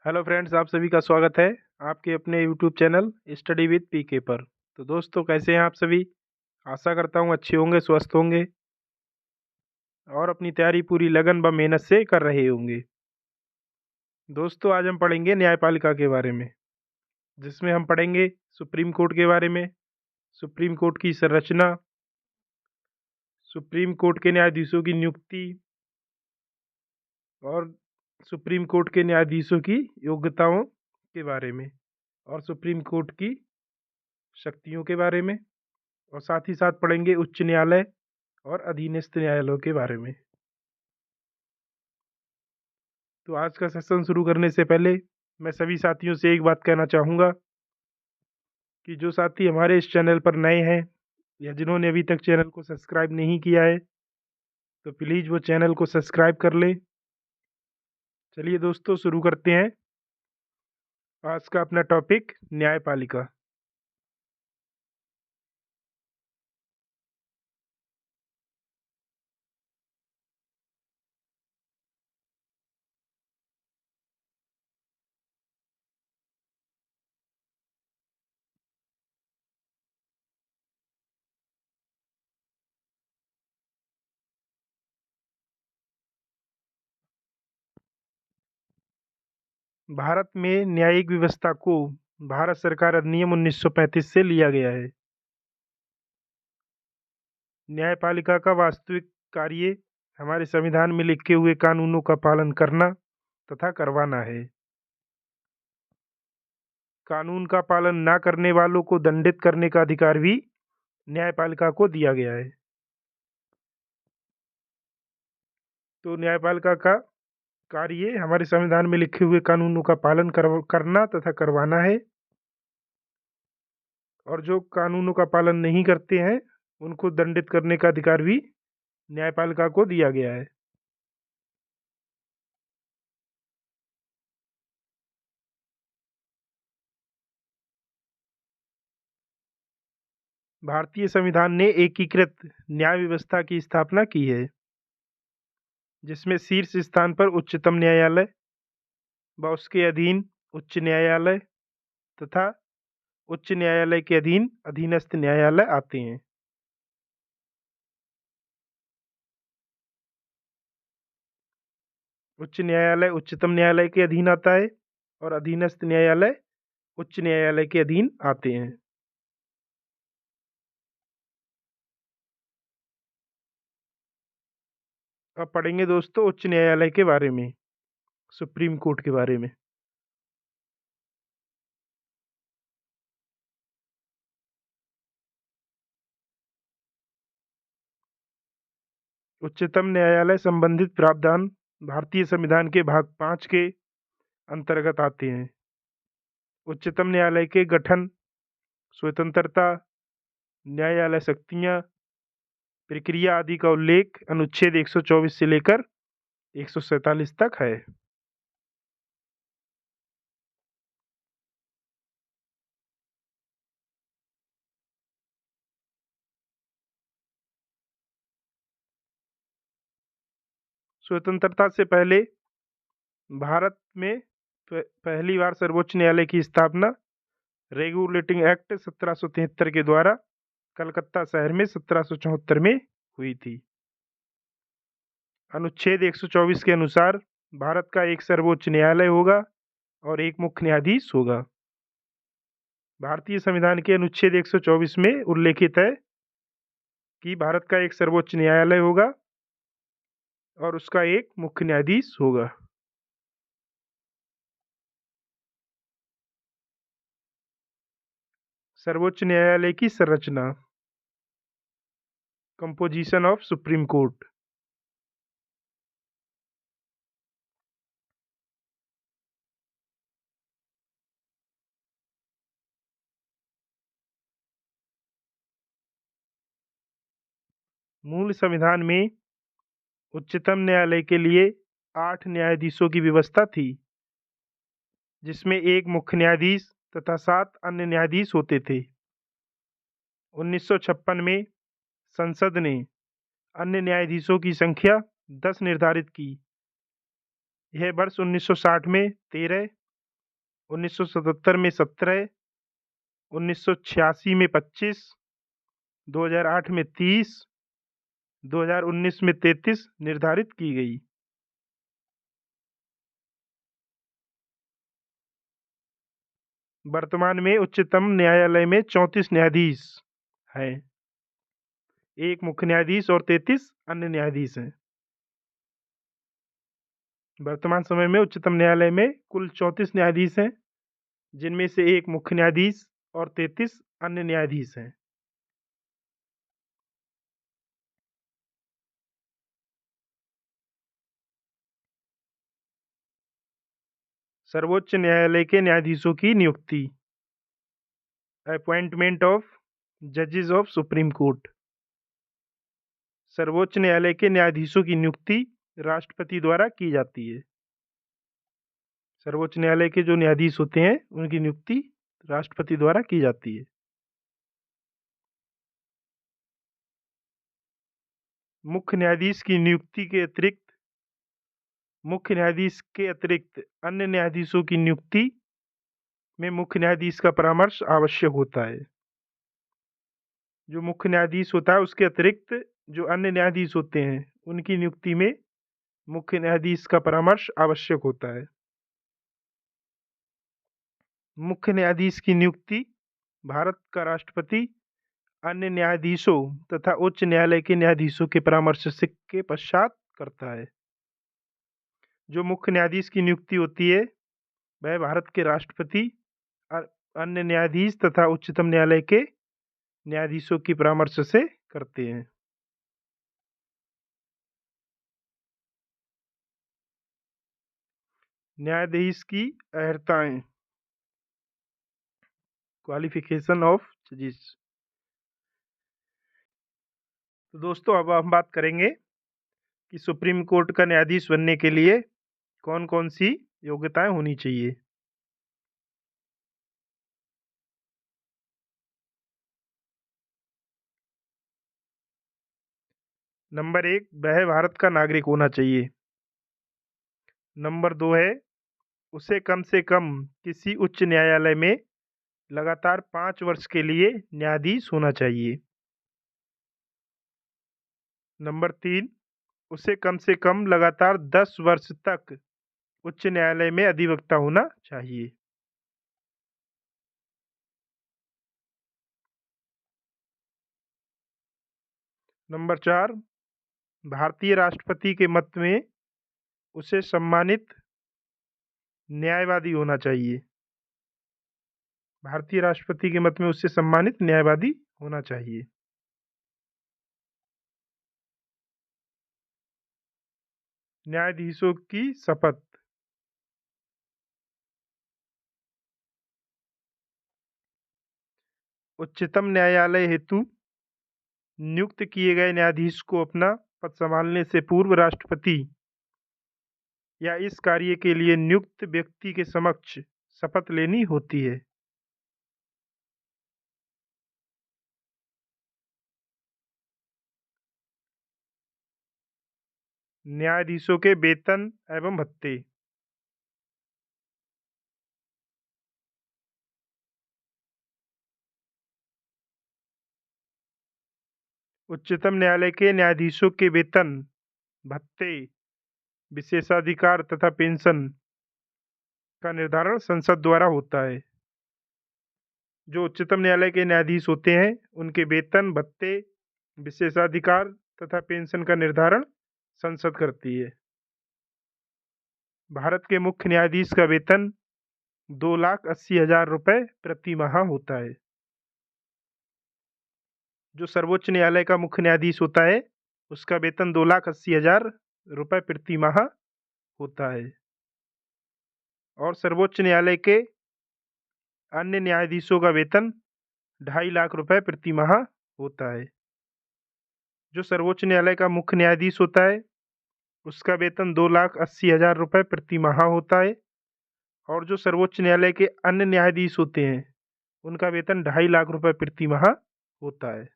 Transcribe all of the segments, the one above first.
Hello friends, आप सभी का स्वागत है आपके अपने यूट्यूब चैनल स्टडी विद पीके पर। तो दोस्तों, कैसे हैं आप सभी? आशा करता हूं अच्छे होंगे, स्वस्थ होंगे और अपनी तैयारी पूरी लगन व मेहनत से कर रहे होंगे। दोस्तों, आज हम पढ़ेंगे न्यायपालिका के बारे में, जिसमें हम पढ़ेंगे सुप्रीम कोर्ट के बारे में, सुप्रीम कोर्ट की संरचना, सुप्रीम कोर्ट के न्यायाधीशों की नियुक्ति और सुप्रीम कोर्ट के न्यायाधीशों की योग्यताओं के बारे में और सुप्रीम कोर्ट की शक्तियों के बारे में, और साथ ही साथ पढ़ेंगे उच्च न्यायालय और अधीनस्थ न्यायालयों के बारे में। तो आज का सेशन शुरू करने से पहले मैं सभी साथियों से एक बात कहना चाहूँगा कि जो साथी हमारे इस चैनल पर नए हैं या जिन्होंने अभी तक चैनल को सब्सक्राइब नहीं किया है, तो प्लीज़ वो चैनल को सब्सक्राइब कर लें। चलिए दोस्तों, शुरू करते हैं आज का अपना टॉपिक, न्यायपालिका। भारत में न्यायिक व्यवस्था को भारत सरकार अधिनियम 1935 से लिया गया है। न्यायपालिका का वास्तविक कार्य हमारे संविधान में लिखे हुए कानूनों का पालन करना तथा करवाना है। कानून का पालन न करने वालों को दंडित करने का अधिकार भी न्यायपालिका को दिया गया है। तो न्यायपालिका का कार्य हमारे संविधान में लिखे हुए कानूनों का पालन करना तथा करवाना है, और जो कानूनों का पालन नहीं करते हैं उनको दंडित करने का अधिकार भी न्यायपालिका को दिया गया है। भारतीय संविधान ने एकीकृत न्याय व्यवस्था की स्थापना की है, जिसमें शीर्ष स्थान पर उच्चतम न्यायालय व उसके अधीन उच्च न्यायालय तथा उच्च न्यायालय के अधीन अधीनस्थ न्यायालय आते हैं। उच्च न्यायालय उच्चतम न्यायालय के अधीन आता है और अधीनस्थ न्यायालय उच्च न्यायालय के अधीन आते हैं। अब पढ़ेंगे दोस्तों उच्च न्यायालय के बारे में, सुप्रीम कोर्ट के बारे में। उच्चतम न्यायालय संबंधित प्रावधान भारतीय संविधान के भाग 5 के अंतर्गत आते हैं। उच्चतम न्यायालय के गठन, स्वतंत्रता, न्यायालय शक्तियां, प्रक्रिया आदि का उल्लेख अनुच्छेद 124 से लेकर 147 तक है। स्वतंत्रता से पहले भारत में पहली बार सर्वोच्च न्यायालय की स्थापना रेगुलेटिंग एक्ट 1773 के द्वारा कलकत्ता शहर में 1774 में हुई थी। अनुच्छेद 124 के अनुसार भारत का एक सर्वोच्च न्यायालय होगा और एक मुख्य न्यायाधीश होगा। भारतीय संविधान के अनुच्छेद 124 में उल्लेखित है कि भारत का एक सर्वोच्च न्यायालय होगा और उसका एक मुख्य न्यायाधीश होगा। सर्वोच्च न्यायालय की संरचना, कंपोजिशन ऑफ सुप्रीम कोर्ट। मूल संविधान में उच्चतम न्यायालय के लिए 8 न्यायाधीशों की व्यवस्था थी, जिसमें एक मुख्य न्यायाधीश तथा 7 अन्य न्यायाधीश होते थे। 1956 में संसद ने अन्य न्यायाधीशों की संख्या 10 निर्धारित की। यह वर्ष 1960 में 13 1977 में 17, 1986 में 25, 2008 में 30, 2019 में 33 निर्धारित की गई। वर्तमान में उच्चतम न्यायालय में 34 न्यायाधीश हैं। एक मुख्य न्यायाधीश और 33 अन्य न्यायाधीश हैं। वर्तमान समय में उच्चतम न्यायालय में कुल 34 न्यायाधीश हैं, जिनमें से एक मुख्य न्यायाधीश और 33 अन्य न्यायाधीश हैं। सर्वोच्च न्यायालय के न्यायाधीशों की नियुक्ति। अपॉइंटमेंट ऑफ जजेस ऑफ सुप्रीम कोर्ट। सर्वोच्च न्यायालय के न्यायाधीशों की नियुक्ति राष्ट्रपति द्वारा की जाती है। सर्वोच्च न्यायालय के जो न्यायाधीश होते हैं उनकी नियुक्ति राष्ट्रपति द्वारा की जाती है। मुख्य न्यायाधीश की नियुक्ति के अतिरिक्त मुख्य न्यायाधीश के अतिरिक्त अन्य न्यायाधीशों की नियुक्ति में मुख्य न्यायाधीश का परामर्श आवश्यक होता है। जो मुख्य न्यायाधीश होता है उसके अतिरिक्त जो अन्य न्यायाधीश होते हैं उनकी नियुक्ति में मुख्य न्यायाधीश का परामर्श आवश्यक होता है। मुख्य न्यायाधीश की नियुक्ति भारत का राष्ट्रपति अन्य न्यायाधीशों तथा उच्च न्यायालय के न्यायाधीशों के परामर्श के पश्चात करता है। जो मुख्य न्यायाधीश की नियुक्ति होती है वह भारत के राष्ट्रपति अन्य न्यायाधीश तथा उच्चतम न्यायालय के न्यायाधीशों की परामर्श से करते हैं। न्यायाधीश की अर्हताएं। क्वालिफिकेशन ऑफ जजेस। तो दोस्तों अब हम बात करेंगे कि सुप्रीम कोर्ट का न्यायाधीश बनने के लिए कौन कौन सी योग्यताएं होनी चाहिए। नंबर 1, वह भारत का नागरिक होना चाहिए। नंबर 2 है उसे कम से कम किसी उच्च न्यायालय में लगातार 5 वर्ष के लिए न्यायाधीश होना चाहिए। नंबर 3, उसे कम से कम लगातार 10 वर्ष तक उच्च न्यायालय में अधिवक्ता होना चाहिए। नंबर 4, भारतीय राष्ट्रपति के मत में उसे सम्मानित न्यायवादी होना चाहिए। भारतीय राष्ट्रपति के मत में उससे सम्मानित न्यायवादी होना चाहिए। न्यायाधीशों की शपथ। उच्चतम न्यायालय हेतु नियुक्त किए गए न्यायाधीश को अपना पद संभालने से पूर्व राष्ट्रपति या इस कार्य के लिए नियुक्त व्यक्ति के समक्ष शपथ लेनी होती है। न्यायाधीशों के वेतन एवं भत्ते। उच्चतम न्यायालय के न्यायाधीशों के वेतन, भत्ते, विशेषाधिकार तथा पेंशन का निर्धारण संसद द्वारा होता है। जो उच्चतम न्यायालय के न्यायाधीश होते हैं उनके वेतन, भत्ते, विशेषाधिकार तथा पेंशन का निर्धारण संसद करती है। भारत के मुख्य न्यायाधीश का वेतन 2,80,000 रुपये प्रति माह होता है। जो सर्वोच्च न्यायालय का मुख्य न्यायाधीश होता है उसका वेतन 2,80,000 रुपये प्रति माह होता है। और सर्वोच्च न्यायालय के अन्य न्यायाधीशों का वेतन 2.5 लाख रुपए प्रति माह होता है। जो सर्वोच्च न्यायालय का मुख्य न्यायाधीश होता है उसका वेतन 2,80,000 रुपये प्रति माह होता है। और जो सर्वोच्च न्यायालय के अन्य न्यायाधीश होते हैं उनका वेतन 2.5 लाख रुपए प्रति माह होता है।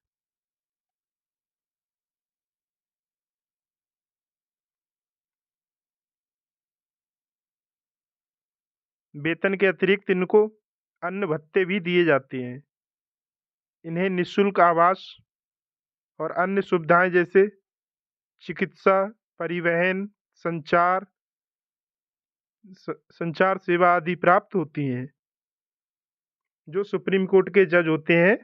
वेतन के अतिरिक्त इनको अन्य भत्ते भी दिए जाते हैं। इन्हें निःशुल्क आवास और अन्य सुविधाएं जैसे चिकित्सा, परिवहन, संचार संचार सेवा आदि प्राप्त होती हैं। जो सुप्रीम कोर्ट के जज होते हैं,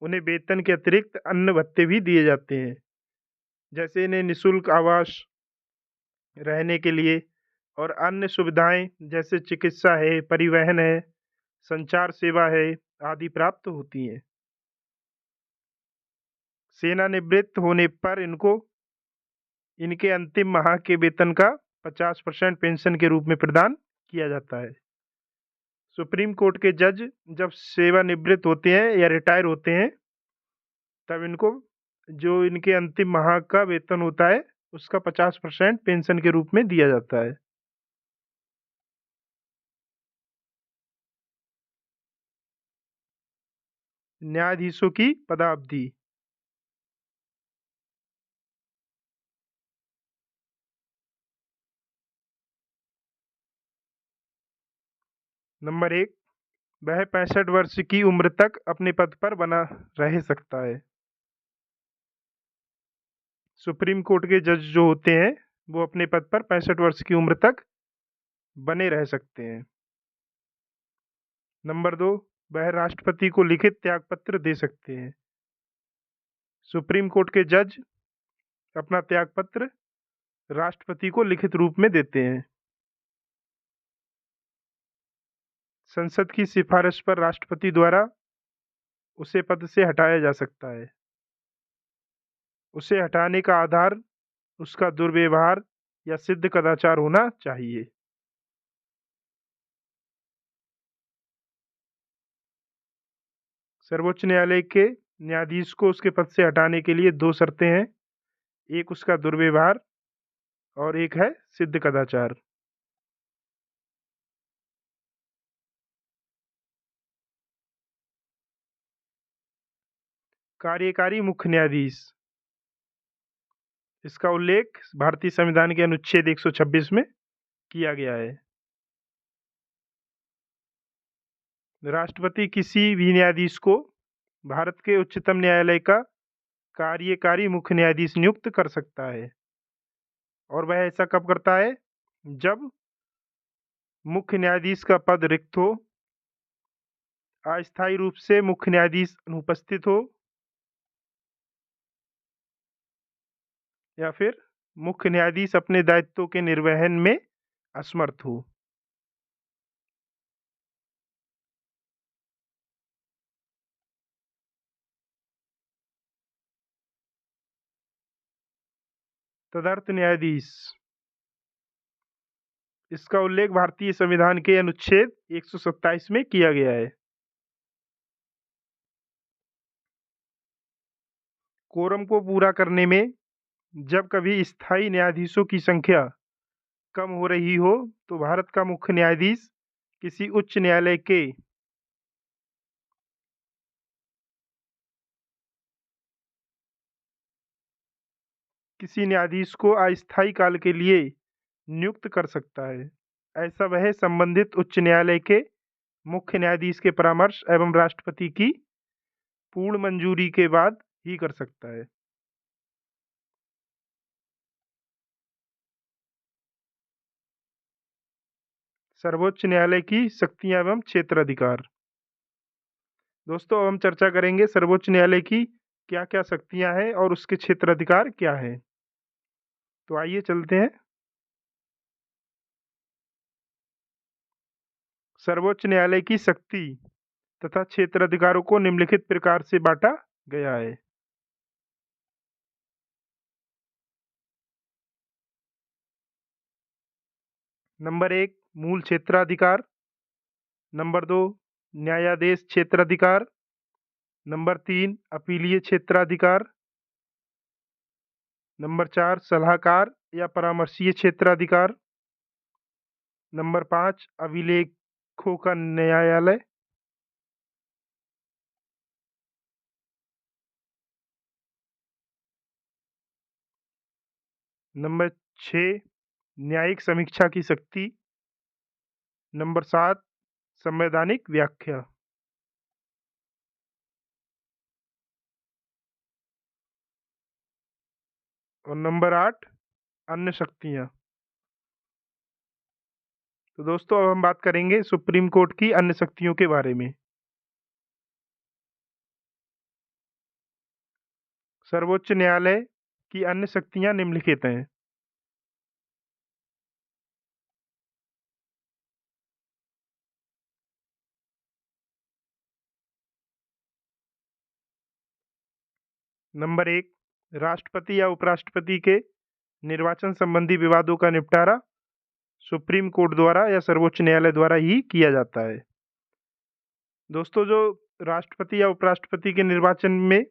उन्हें वेतन के अतिरिक्त अन्य भत्ते भी दिए जाते हैं, जैसे इन्हें निःशुल्क आवास रहने के लिए और अन्य सुविधाएं जैसे चिकित्सा है, परिवहन है, संचार सेवा है आदि प्राप्त होती हैं। सेवानिवृत्त होने पर इनको इनके अंतिम माह के वेतन का 50% पेंशन के रूप में प्रदान किया जाता है। सुप्रीम कोर्ट के जज जब सेवानिवृत्त होते हैं या रिटायर होते हैं, तब इनको जो इनके अंतिम माह का वेतन होता है, उसका 50% पेंशन के रूप में दिया जाता है। न्यायाधीशों की पदावधि। नंबर 1, वह 65 वर्ष की उम्र तक अपने पद पर बना रह सकता है। सुप्रीम कोर्ट के जज जो होते हैं, वो अपने पद पर 65 वर्ष की उम्र तक बने रह सकते हैं। नंबर 2, वह राष्ट्रपति को लिखित त्यागपत्र दे सकते हैं। सुप्रीम कोर्ट के जज अपना त्यागपत्र राष्ट्रपति को लिखित रूप में देते हैं। संसद की सिफारिश पर राष्ट्रपति द्वारा उसे पद से हटाया जा सकता है। उसे हटाने का आधार उसका दुर्व्यवहार या सिद्ध कदाचार होना चाहिए। सर्वोच्च न्यायालय के न्यायाधीश को उसके पद से हटाने के लिए 2 शर्तें हैं। एक उसका दुर्व्यवहार और एक है सिद्ध कदाचार। कार्यकारी मुख्य न्यायाधीश, इसका उल्लेख भारतीय संविधान के अनुच्छेद 126 में किया गया है। राष्ट्रपति किसी भी न्यायाधीश को भारत के उच्चतम न्यायालय का कार्यकारी मुख्य न्यायाधीश नियुक्त कर सकता है, और वह ऐसा कब करता है? जब मुख्य न्यायाधीश का पद रिक्त हो, अस्थायी रूप से मुख्य न्यायाधीश अनुपस्थित हो, या फिर मुख्य न्यायाधीश अपने दायित्वों के निर्वहन में असमर्थ हो। तदर्थ न्यायाधीश, इसका उल्लेख भारतीय संविधान के अनुच्छेद 127 में किया गया है। कोरम को पूरा करने में जब कभी स्थायी न्यायाधीशों की संख्या कम हो रही हो, तो भारत का मुख्य न्यायाधीश किसी उच्च न्यायालय के किसी न्यायाधीश को अस्थायी काल के लिए नियुक्त कर सकता है। ऐसा वह संबंधित उच्च न्यायालय के मुख्य न्यायाधीश के परामर्श एवं राष्ट्रपति की पूर्ण मंजूरी के बाद ही कर सकता है। सर्वोच्च न्यायालय की शक्तियां एवं क्षेत्राधिकार। दोस्तों, अब हम चर्चा करेंगे सर्वोच्च न्यायालय की क्या-क्या शक्तियां हैं और उसके क्षेत्राधिकार क्या हैं। तो आइए चलते हैं। सर्वोच्च न्यायालय की शक्ति तथा क्षेत्राधिकारों को निम्नलिखित प्रकार से बांटा गया है। नंबर 1, मूल क्षेत्राधिकार। नंबर 2, न्यायाधीश क्षेत्राधिकार। नंबर 3, अपीलीय क्षेत्राधिकार। नंबर 4, सलाहकार या परामर्शीय क्षेत्राधिकार। नंबर 5, अभिलेखों का न्यायालय। नंबर 6, न्यायिक समीक्षा की शक्ति। नंबर 7 संवैधानिक व्याख्या। और नंबर 8 अन्य शक्तियाँ। तो दोस्तों अब हम बात करेंगे सुप्रीम कोर्ट की अन्य शक्तियों के बारे में। सर्वोच्च न्यायालय की अन्य शक्तियाँ निम्नलिखित हैं। नंबर 1 राष्ट्रपति या उपराष्ट्रपति के निर्वाचन संबंधी विवादों का निपटारा सुप्रीम कोर्ट द्वारा या सर्वोच्च न्यायालय द्वारा ही किया जाता है। दोस्तों जो राष्ट्रपति या उपराष्ट्रपति के निर्वाचन में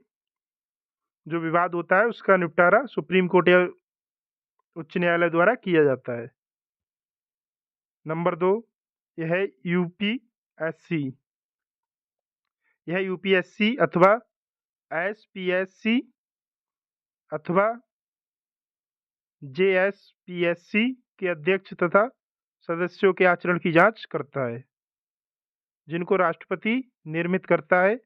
जो विवाद होता है उसका निपटारा सुप्रीम कोर्ट या उच्च न्यायालय द्वारा किया जाता है। नंबर 2 यह है यूपीएससी। यह यूपीएससी अथवा एसपीएससी अथवा जेएसपीएससी के अध्यक्ष तथा सदस्यों के आचरण की जांच करता है, जिनको राष्ट्रपति निर्मित करता है।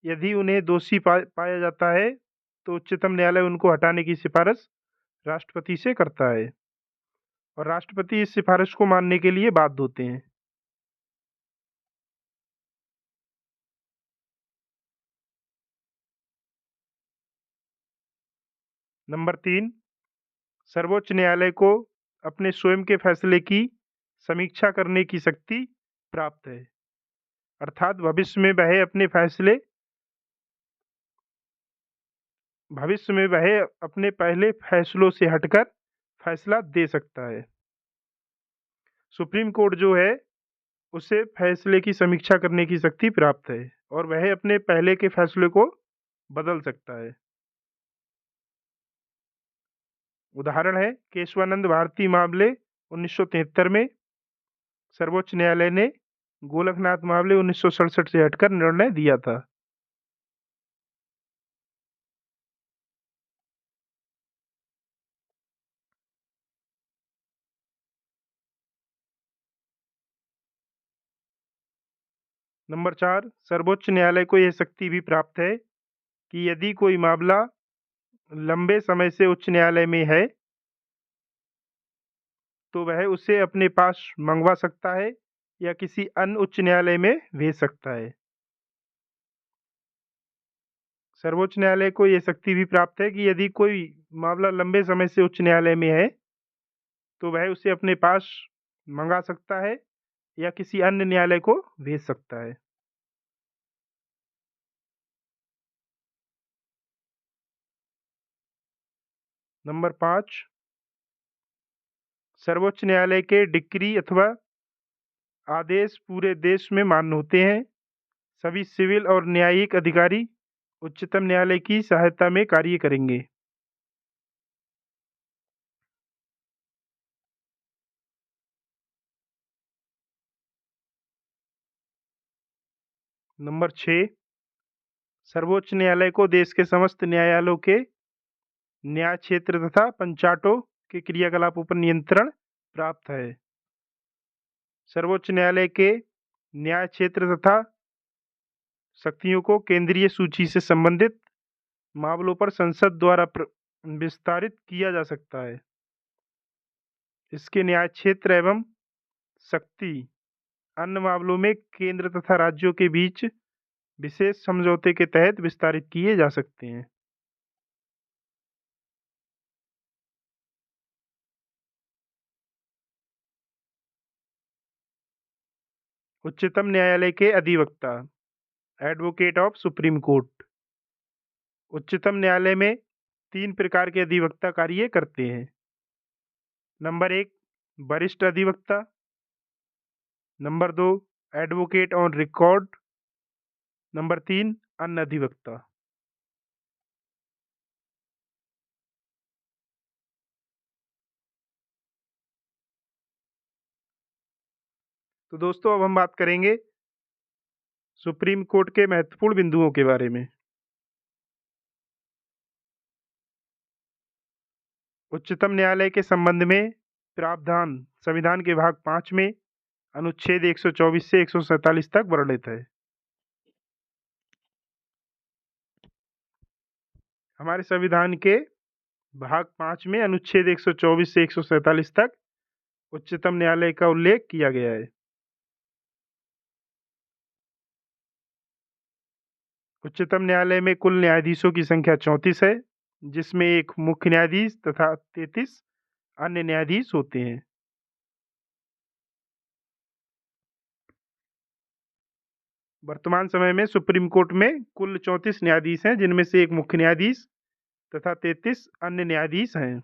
यदि उन्हें दोषी पाया जाता है तो उच्चतम न्यायालय उनको हटाने की सिफारिश राष्ट्रपति से करता है और राष्ट्रपति इस सिफारिश को मानने के लिए बाध्य होते हैं। नंबर 3 सर्वोच्च न्यायालय को अपने स्वयं के फैसले की समीक्षा करने की शक्ति प्राप्त है, अर्थात भविष्य में वह अपने पहले फैसलों से हटकर फैसला दे सकता है। सुप्रीम कोर्ट जो है उसे फैसले की समीक्षा करने की शक्ति प्राप्त है और वह अपने पहले के फैसले को बदल सकता है। उदाहरण है केशवानंद भारती मामले 1973 में सर्वोच्च न्यायालय ने गोलकनाथ मामले 1967 से हटकर निर्णय दिया था। नंबर 4 सर्वोच्च न्यायालय को यह शक्ति भी प्राप्त है कि यदि कोई मामला लंबे समय से उच्च न्यायालय में है तो वह उसे अपने पास मंगवा सकता है या किसी अन्य उच्च न्यायालय में भेज सकता है। सर्वोच्च न्यायालय को यह शक्ति भी प्राप्त है कि यदि कोई मामला लंबे समय से उच्च न्यायालय में है तो वह उसे अपने पास मंगा सकता है या किसी अन्य न्यायालय को भेज सकता है। नंबर 5 सर्वोच्च न्यायालय के डिक्री अथवा आदेश पूरे देश में मान्य होते हैं। सभी सिविल और न्यायिक अधिकारी उच्चतम न्यायालय की सहायता में कार्य करेंगे। नंबर 6 सर्वोच्च न्यायालय को देश के समस्त न्यायालयों के न्याय क्षेत्र तथा पंचायतों के क्रियाकलापों पर नियंत्रण प्राप्त है। सर्वोच्च न्यायालय के न्याय क्षेत्र तथा शक्तियों को केंद्रीय सूची से संबंधित मामलों पर संसद द्वारा विस्तारित किया जा सकता है। इसके न्याय क्षेत्र एवं शक्ति अन्य मामलों में केंद्र तथा राज्यों के बीच विशेष समझौते के तहत विस्तारित किए जा सकते हैं। उच्चतम न्यायालय के अधिवक्ता एडवोकेट ऑफ सुप्रीम कोर्ट। उच्चतम न्यायालय में 3 प्रकार के अधिवक्ता कार्य करते हैं। नंबर 1 वरिष्ठ अधिवक्ता। Number 2 advocate on record. Number 3 अन्य अधिवक्ता। तो दोस्तों अब हम बात करेंगे सुप्रीम कोर्ट के महत्वपूर्ण बिंदुओं के बारे में। उच्चतम न्यायालय के संबंध में प्रावधान संविधान के भाग 5 में अनुच्छेद 124 से 147 तक वर्णित है। हमारे संविधान के भाग 5 में अनुच्छेद 124 से 147 तक उच्चतम न्यायालय का उल्लेख किया गया है। उच्चतम न्यायालय में कुल न्यायाधीशों की संख्या 34 है, जिसमें एक मुख्य न्यायाधीश तथा 33 अन्य न्यायाधीश होते हैं। वर्तमान समय में सुप्रीम कोर्ट में कुल 34 न्यायाधीश हैं, जिनमें से एक मुख्य न्यायाधीश तथा 33 अन्य न्यायाधीश हैं।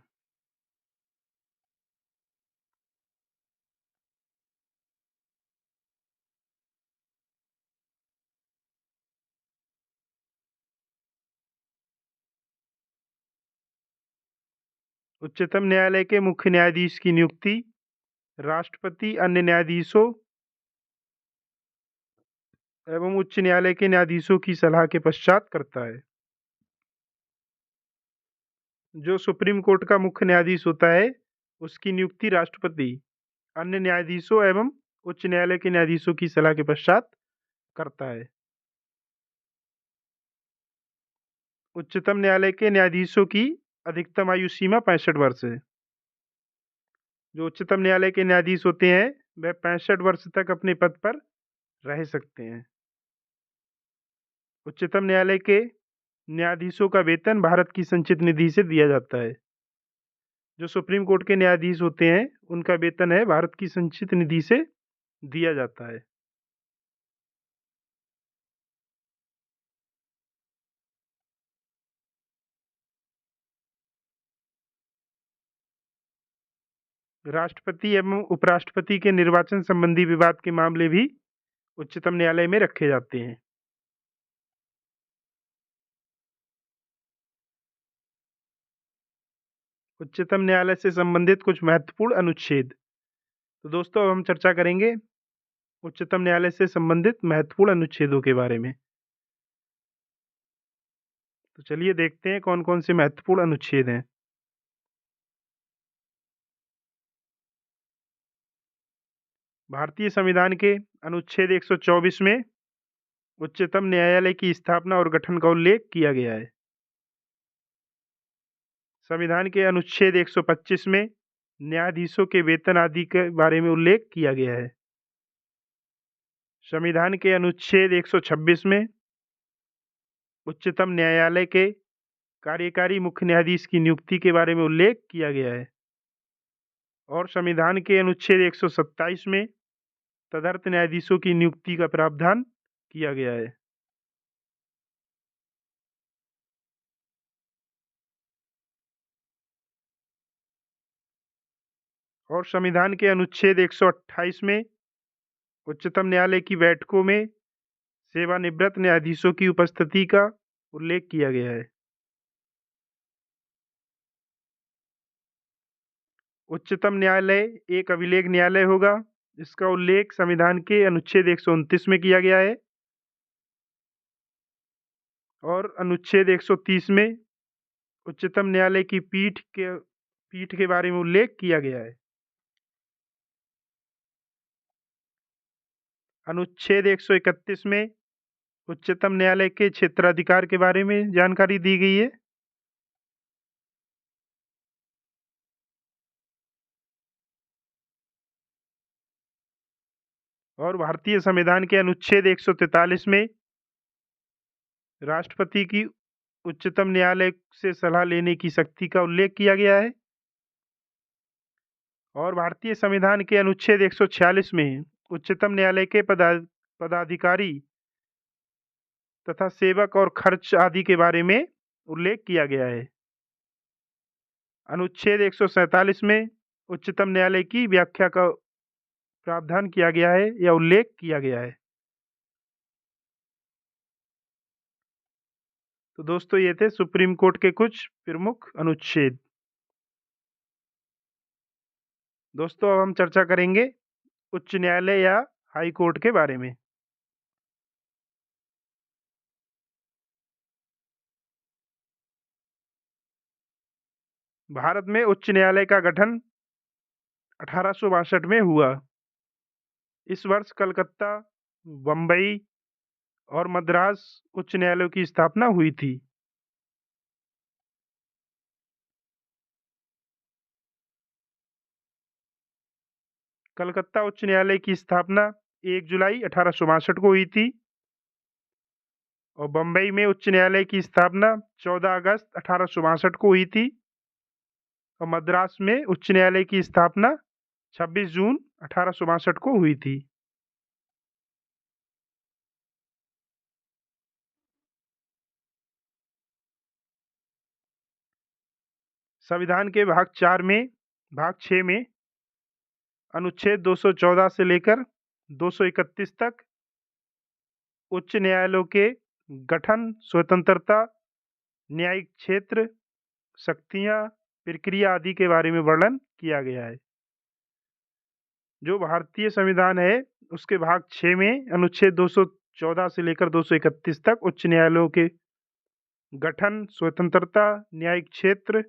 उच्चतम न्यायालय के मुख्य न्यायाधीश की नियुक्ति राष्ट्रपति अन्य न्यायाधीशों एवं उच्च न्यायालय के न्यायाधीशों की सलाह के पश्चात करता है। जो सुप्रीम कोर्ट का मुख्य न्यायाधीश होता है, उसकी नियुक्ति राष्ट्रपति अन्य न्यायाधीशों एवं उच्च न्यायालय के न्यायाधीशों की सलाह के पश्चात करता है। उच्चतम न्यायालय के न्यायाधीशों की अधिकतम आयु सीमा 65 वर्ष है। जो उच्चतम न्यायालय के न्यायाधीश होते हैं, वह 65 वर्ष तक अपने पद पर रह सकते हैं। उच्चतम न्यायालय के न्यायाधीशों का वेतन भारत की संचित निधि से दिया जाता है। जो सुप्रीम कोर्ट के न्यायाधीश होते हैं, उनका वेतन है भारत की संचित निधि से दिया जाता है। राष्ट्रपति एवं उपराष्ट्रपति के निर्वाचन संबंधी विवाद के मामले भी उच्चतम न्यायालय में रखे जाते हैं। उच्चतम न्यायालय से संबंधित कुछ महत्वपूर्ण अनुच्छेद। तो दोस्तों, अब हम चर्चा करेंगे उच्चतम न्यायालय से संबंधित महत्वपूर्ण अनुच्छेदों के बारे में। तो चलिए देखते हैं कौन कौन से महत्वपूर्ण अनुच्छेद हैं। भारतीय संविधान के अनुच्छेद 124 में उच्चतम न्यायालय की स्थापना और गठन का उल्लेख किया गया है। संविधान के अनुच्छेद 125 में न्यायाधीशों के वेतन आदि के बारे में उल्लेख किया गया है। संविधान के अनुच्छेद 126 में उच्चतम न्यायालय के कार्यकारी मुख्य न्यायाधीश की नियुक्ति के बारे में उल्लेख किया गया है। और संविधान के अनुच्छेद 127 में तदर्थ न्यायाधीशों की नियुक्ति का प्रावधान किया गया है। और संविधान के अनुच्छेद 128 में उच्चतम न्यायालय की बैठकों में सेवानिवृत्त न्यायाधीशों की उपस्थिति का उल्लेख किया गया है। उच्चतम न्यायालय एक अभिलेख न्यायालय होगा, जिसका उल्लेख संविधान के अनुच्छेद 129 में किया गया है। और अनुच्छेद 130 में उच्चतम न्यायालय की पीठ के बारे में उल्लेख किया गया है। अनुच्छेद 131 में उच्चतम न्यायालय के क्षेत्राधिकार के बारे में जानकारी दी गई है। और भारतीय संविधान के अनुच्छेद 143 में राष्ट्रपति की उच्चतम न्यायालय से सलाह लेने की शक्ति का उल्लेख किया गया है। और भारतीय संविधान के अनुच्छेद 146 में उच्चतम न्यायालय के पदाधिकारी तथा सेवक और खर्च आदि के बारे में उल्लेख किया गया है। अनुच्छेद 147 में उच्चतम न्यायालय की व्याख्या का प्रावधान किया गया है या उल्लेख किया गया है। तो दोस्तों, ये थे सुप्रीम कोर्ट के कुछ प्रमुख अनुच्छेद। दोस्तों, अब हम चर्चा करेंगे उच्च न्यायालय या हाई कोर्ट के बारे में। भारत में उच्च न्यायालय का गठन 1862 में हुआ। इस वर्ष कलकत्ता, बम्बई और मद्रास उच्च न्यायालयों की स्थापना हुई थी। कलकत्ता उच्च न्यायालय की स्थापना 1 जुलाई 1862 को हुई थी और बम्बई में उच्च न्यायालय की स्थापना 14 अगस्त 1862 को हुई थी और मद्रास में उच्च न्यायालय की स्थापना 26 जून 1862 को हुई थी। संविधान के भाग 6 में अनुच्छेद 214 से लेकर 231 तक उच्च न्यायालयों के गठन, स्वतंत्रता, न्यायिक क्षेत्र, शक्तियां, प्रक्रिया आदि के बारे में वर्णन किया गया है। जो भारतीय संविधान है उसके भाग 6 में अनुच्छेद 214 से लेकर 231 तक उच्च न्यायालयों के गठन, स्वतंत्रता, न्यायिक क्षेत्र,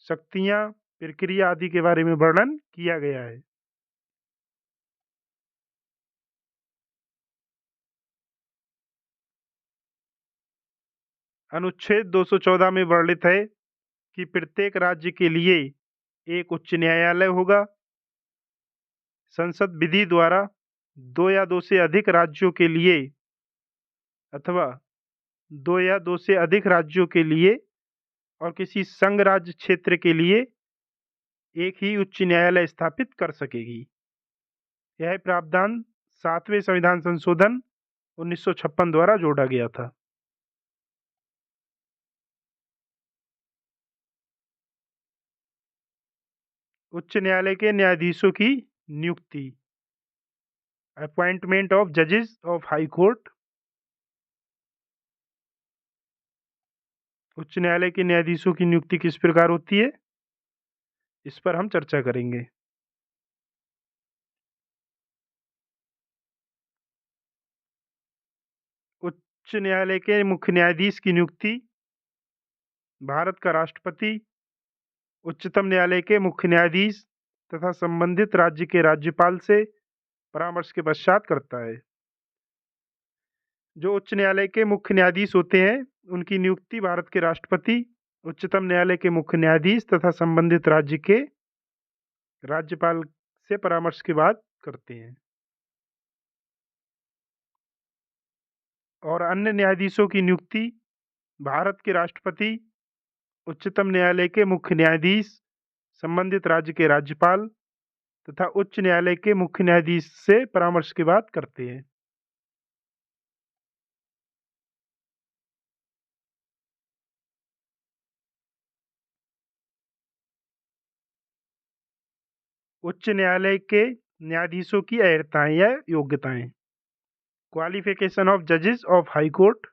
शक्तियां, प्रक्रिया आदि के बारे में वर्णन किया गया है। अनुच्छेद 214 में वर्णित है कि प्रत्येक राज्य के लिए एक उच्च न्यायालय होगा। संसद विधि द्वारा 2 या 2 से अधिक राज्यों के लिए अथवा 2 या 2 से अधिक राज्यों के लिए और किसी संघ राज्य क्षेत्र के लिए एक ही उच्च न्यायालय स्थापित कर सकेगी। यह प्रावधान 7वें संविधान संशोधन 1956 द्वारा जोड़ा गया था। उच्च न्यायालय के न्यायाधीशों की नियुक्ति, अपॉइंटमेंट ऑफ जजेस ऑफ हाई कोर्ट। उच्च न्यायालय के न्यायाधीशों की नियुक्ति किस प्रकार होती है, इस पर हम चर्चा करेंगे। उच्च न्यायालय के मुख्य न्यायाधीश की नियुक्ति भारत का राष्ट्रपति, उच्चतम न्यायालय के मुख्य न्यायाधीश तथा संबंधित राज्य के राज्यपाल से परामर्श के पश्चात करता है। जो उच्च न्यायालय के मुख्य न्यायाधीश होते हैं उनकी नियुक्ति भारत के राष्ट्रपति, उच्चतम न्यायालय के मुख्य न्यायाधीश तथा संबंधित राज्य के राज्यपाल से परामर्श के बाद करते हैं। और अन्य न्यायाधीशों की नियुक्ति भारत के राष्ट्रपति, उच्चतम न्यायालय के मुख्य न्यायाधीश, संबंधित राज्य के राज्यपाल तथा उच्च न्यायालय के मुख्य न्यायाधीश से परामर्श के बाद करते हैं। उच्च न्यायालय के न्यायाधीशों की अर्हताएं या योग्यताएं। क्वालिफिकेशन ऑफ जजेस ऑफ हाई कोर्ट।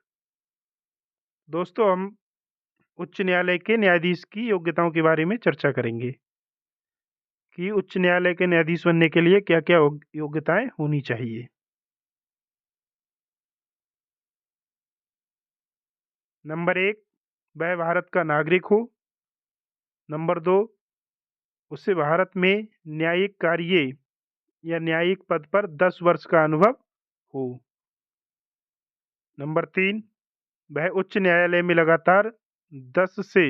दोस्तों, हम उच्च न्यायालय के न्यायाधीश की योग्यताओं के बारे में चर्चा करेंगे कि उच्च न्यायालय के न्यायाधीश बनने के लिए क्या क्या योग्यताएं होनी चाहिए। नंबर 1, वह भारत का नागरिक हो। नंबर 2, उसे भारत में न्यायिक कार्य या न्यायिक पद पर 10 वर्ष का अनुभव हो। नंबर 3, वह उच्च न्यायालय में लगातार 10 से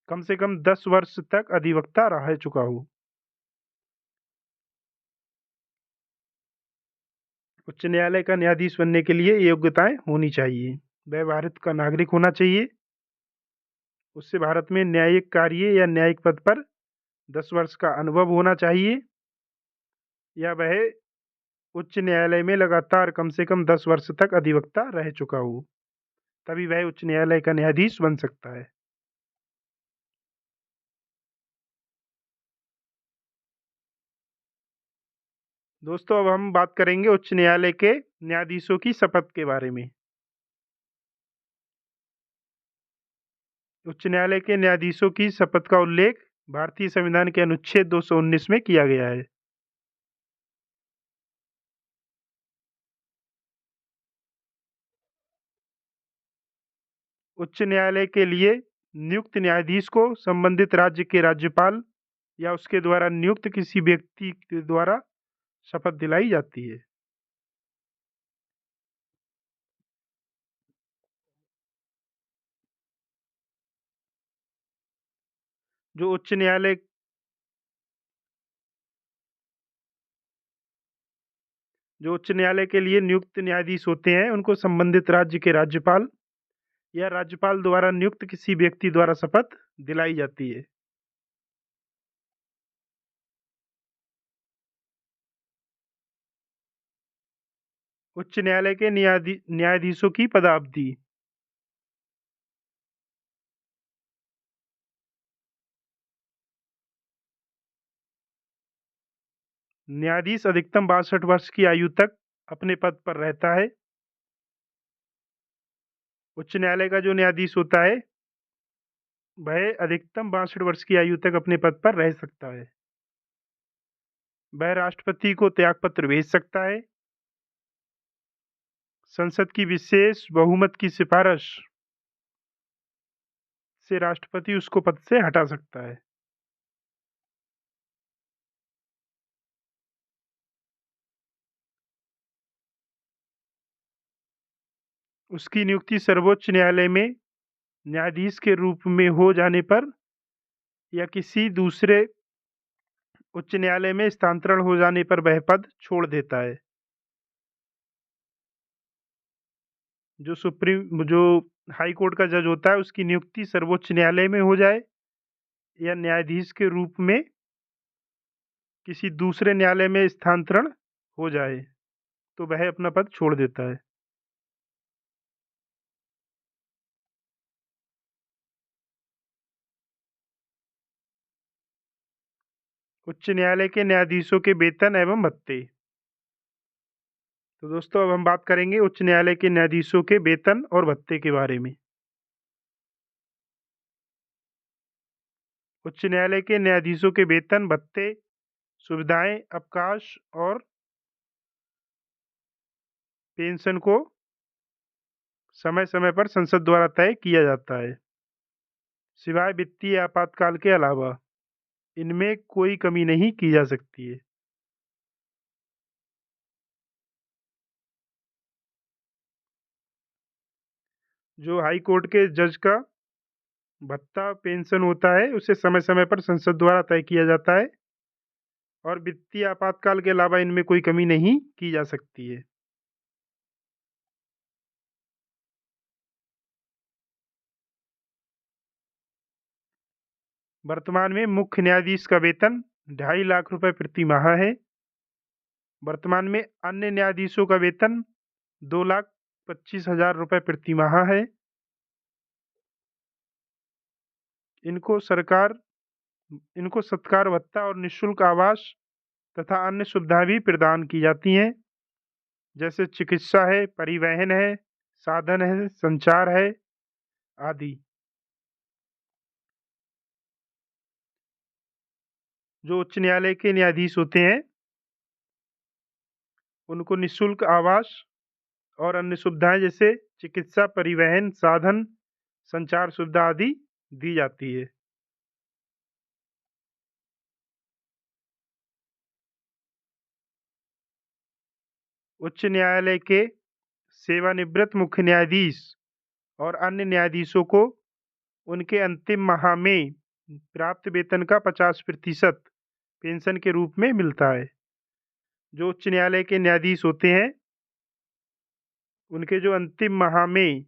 कम 10 वर्ष तक अधिवक्ता रह चुका हो। उच्च न्यायालय का न्यायाधीश बनने के लिए ये योग्यताएं होनी चाहिए। वह भारत का नागरिक होना चाहिए, उससे भारत में न्यायिक कार्य या न्यायिक पद पर 10 वर्ष का अनुभव होना चाहिए, या वह उच्च न्यायालय में लगातार कम से कम 10 वर्ष तक अधिवक्ता रह चुका हो, तभी वह उच्च न्यायालय का न्यायाधीश बन सकता है। दोस्तों, अब हम बात करेंगे उच्च न्यायालय के न्यायाधीशों की शपथ के बारे में। उच्च न्यायालय के न्यायाधीशों की शपथ का उल्लेख भारतीय संविधान के अनुच्छेद 219 में किया गया है। उच्च न्यायालय के लिए नियुक्त न्यायाधीश को संबंधित राज्य के राज्यपाल या उसके द्वारा नियुक्त किसी व्यक्ति के द्वारा शपथ दिलाई जाती है। जो उच्च न्यायालय के लिए नियुक्त न्यायाधीश होते हैं, उनको संबंधित राज्य के राज्यपाल या राज्यपाल द्वारा नियुक्त किसी व्यक्ति द्वारा शपथ दिलाई जाती है। उच्च न्यायालय के न्यायाधीशों की पदावधि। न्यायाधीश अधिकतम 62 वर्ष की आयु तक अपने पद पर रहता है। उच्च न्यायालय का जो न्यायाधीश होता है वह अधिकतम 62 वर्ष की आयु तक अपने पद पर रह सकता है। वह राष्ट्रपति को त्यागपत्र भेज सकता है। संसद की विशेष बहुमत की सिफारिश से राष्ट्रपति उसको पद से हटा सकता है। उसकी नियुक्ति सर्वोच्च न्यायालय में न्यायाधीश के रूप में हो जाने पर या किसी दूसरे उच्च न्यायालय में स्थानांतरण हो जाने पर वह पद छोड़ देता है। जो हाई कोर्ट का जज होता है उसकी नियुक्ति सर्वोच्च न्यायालय में हो जाए या न्यायाधीश के रूप में किसी दूसरे न्यायालय में स्थानांतरण हो जाए तो वह अपना पद छोड़ देता है। उच्च न्यायालय के न्यायाधीशों के वेतन एवं भत्ते। तो दोस्तों अब हम बात करेंगे उच्च न्यायालय के न्यायाधीशों के वेतन और भत्ते के बारे में। उच्च न्यायालय के न्यायाधीशों के वेतन, भत्ते, सुविधाएं, अवकाश और पेंशन को समय समय पर संसद द्वारा तय किया जाता है, सिवाय वित्तीय आपातकाल के अलावा। इनमें कोई कमी नहीं की जा सकती है। जो हाई कोर्ट के जज का भत्ता पेंशन होता है उसे समय समय पर संसद द्वारा तय किया जाता है और वित्तीय आपातकाल के अलावा इनमें कोई कमी नहीं की जा सकती है। वर्तमान में मुख्य न्यायाधीश का वेतन 2.5 लाख रुपए प्रति माह है। वर्तमान में अन्य न्यायाधीशों का वेतन 2,25,000 रुपए प्रति माह है। इनको सत्कार भत्ता और निःशुल्क आवास तथा अन्य सुविधाएं भी प्रदान की जाती हैं, जैसे चिकित्सा है, परिवहन है, साधन है, संचार है आदि। जो उच्च न्यायालय के न्यायाधीश होते हैं उनको निःशुल्क आवास और अन्य सुविधाएं जैसे चिकित्सा, परिवहन, साधन, संचार सुविधा आदि दी जाती है। उच्च न्यायालय के सेवानिवृत्त मुख्य न्यायाधीश और अन्य न्यायाधीशों को उनके अंतिम माह में प्राप्त वेतन का 50% पेंशन के रूप में मिलता है। जो उच्च न्यायालय के न्यायाधीश होते हैं उनके जो अंतिम माह में